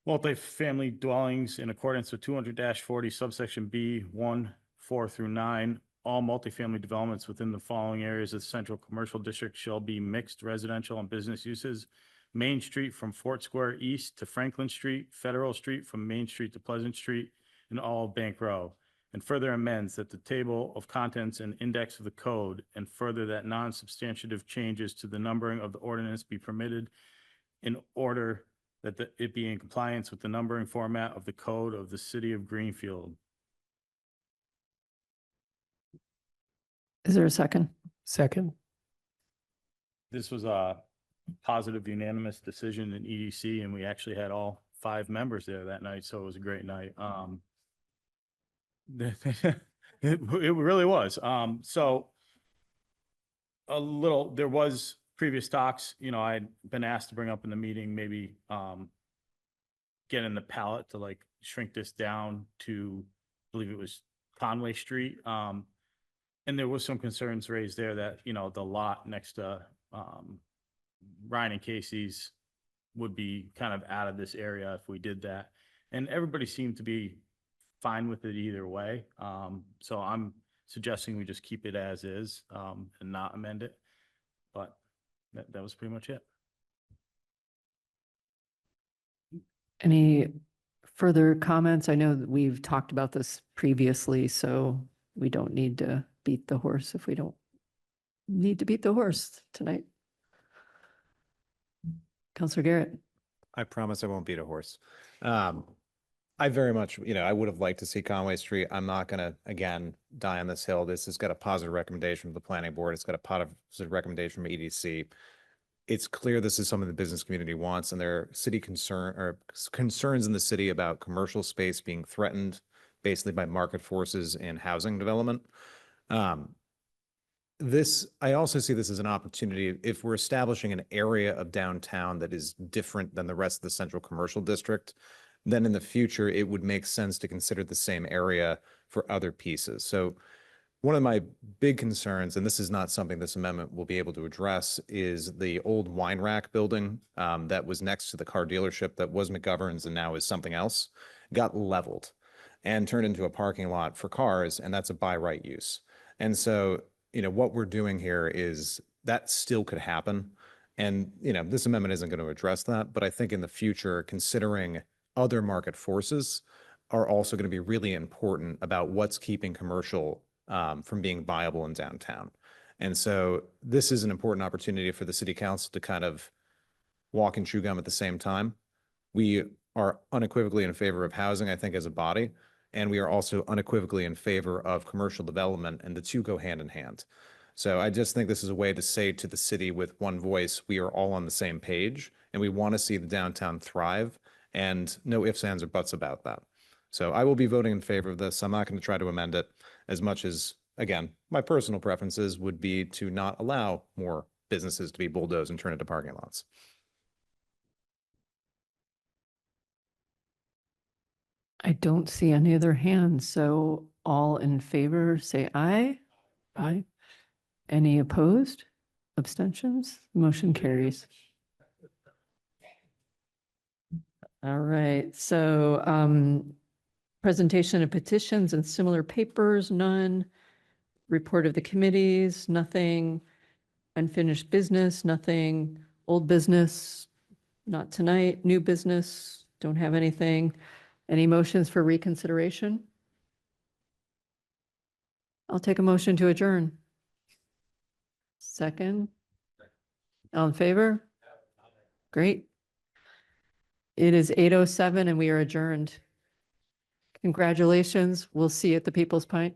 Multifamily dwellings in accordance with 200-40 subsection B 1, 4 through 9. All multifamily developments within the following areas of the central commercial district shall be mixed residential and business uses. Main Street from Fort Square East to Franklin Street, Federal Street from Main Street to Pleasant Street, and all of Bank Row. And further amends that the table of contents and index of the code, and further that non-substantive changes to the numbering of the ordinance be permitted in order that it be in compliance with the numbering format of the code of the city of Greenfield. Is there a second? Second. This was a positive unanimous decision in EDC, and we actually had all 5 members there that night, so it was a great night. It really was. So there was previous talks, I'd been asked to bring up in the meeting, maybe getting the palette to like shrink this down to, I believe it was Conway Street. And there was some concerns raised there that, the lot next to Ryan and Casey's would be kind of out of this area if we did that. And everybody seemed to be fine with it either way. So I'm suggesting we just keep it as is and not amend it. But that was pretty much it. Any further comments? I know that we've talked about this previously, so we don't need to beat the horse if we don't need to beat the horse tonight. Counselor Garrett. I promise I won't beat a horse. I very much, I would have liked to see Conway Street. I'm not going to, again, die on this hill. This has got a positive recommendation from the planning board. It's got a positive recommendation from EDC. It's clear this is something the business community wants, and there are concerns in the city about commercial space being threatened basically by market forces and housing development. I also see this as an opportunity if we're establishing an area of downtown that is different than the rest of the central commercial district, then in the future, it would make sense to consider the same area for other pieces. So one of my big concerns, and this is not something this amendment will be able to address, is the old wine rack building that was next to the car dealership that was McGovern's and now is something else, got leveled and turned into a parking lot for cars, and that's a by right use. And so, what we're doing here is that still could happen. And, this amendment isn't going to address that, but I think in the future, considering other market forces are also going to be really important about what's keeping commercial from being viable in downtown. And so this is an important opportunity for the city council to kind of walk and chew gum at the same time. We are unequivocally in favor of housing, I think, as a body, and we are also unequivocally in favor of commercial development, and the two go hand in hand. So I just think this is a way to say to the city with one voice, we are all on the same page, and we want to see the downtown thrive, and no ifs, ands, or buts about that. So I will be voting in favor of this. I'm not going to try to amend it as much as, again, my personal preferences would be to not allow more businesses to be bulldozed and turned into parking lots. I don't see any other hands, so all in favor, say aye. Aye. Any opposed? Abstentions? Motion carries. All right, so presentation of petitions and similar papers, none. Report of the committees, nothing. Unfinished business, nothing. Old business, not tonight. New business, don't have anything. Any motions for reconsideration? I'll take a motion to adjourn. Second. All in favor? Great. It is 8:07 and we are adjourned. Congratulations. We'll see you at the People's Pint.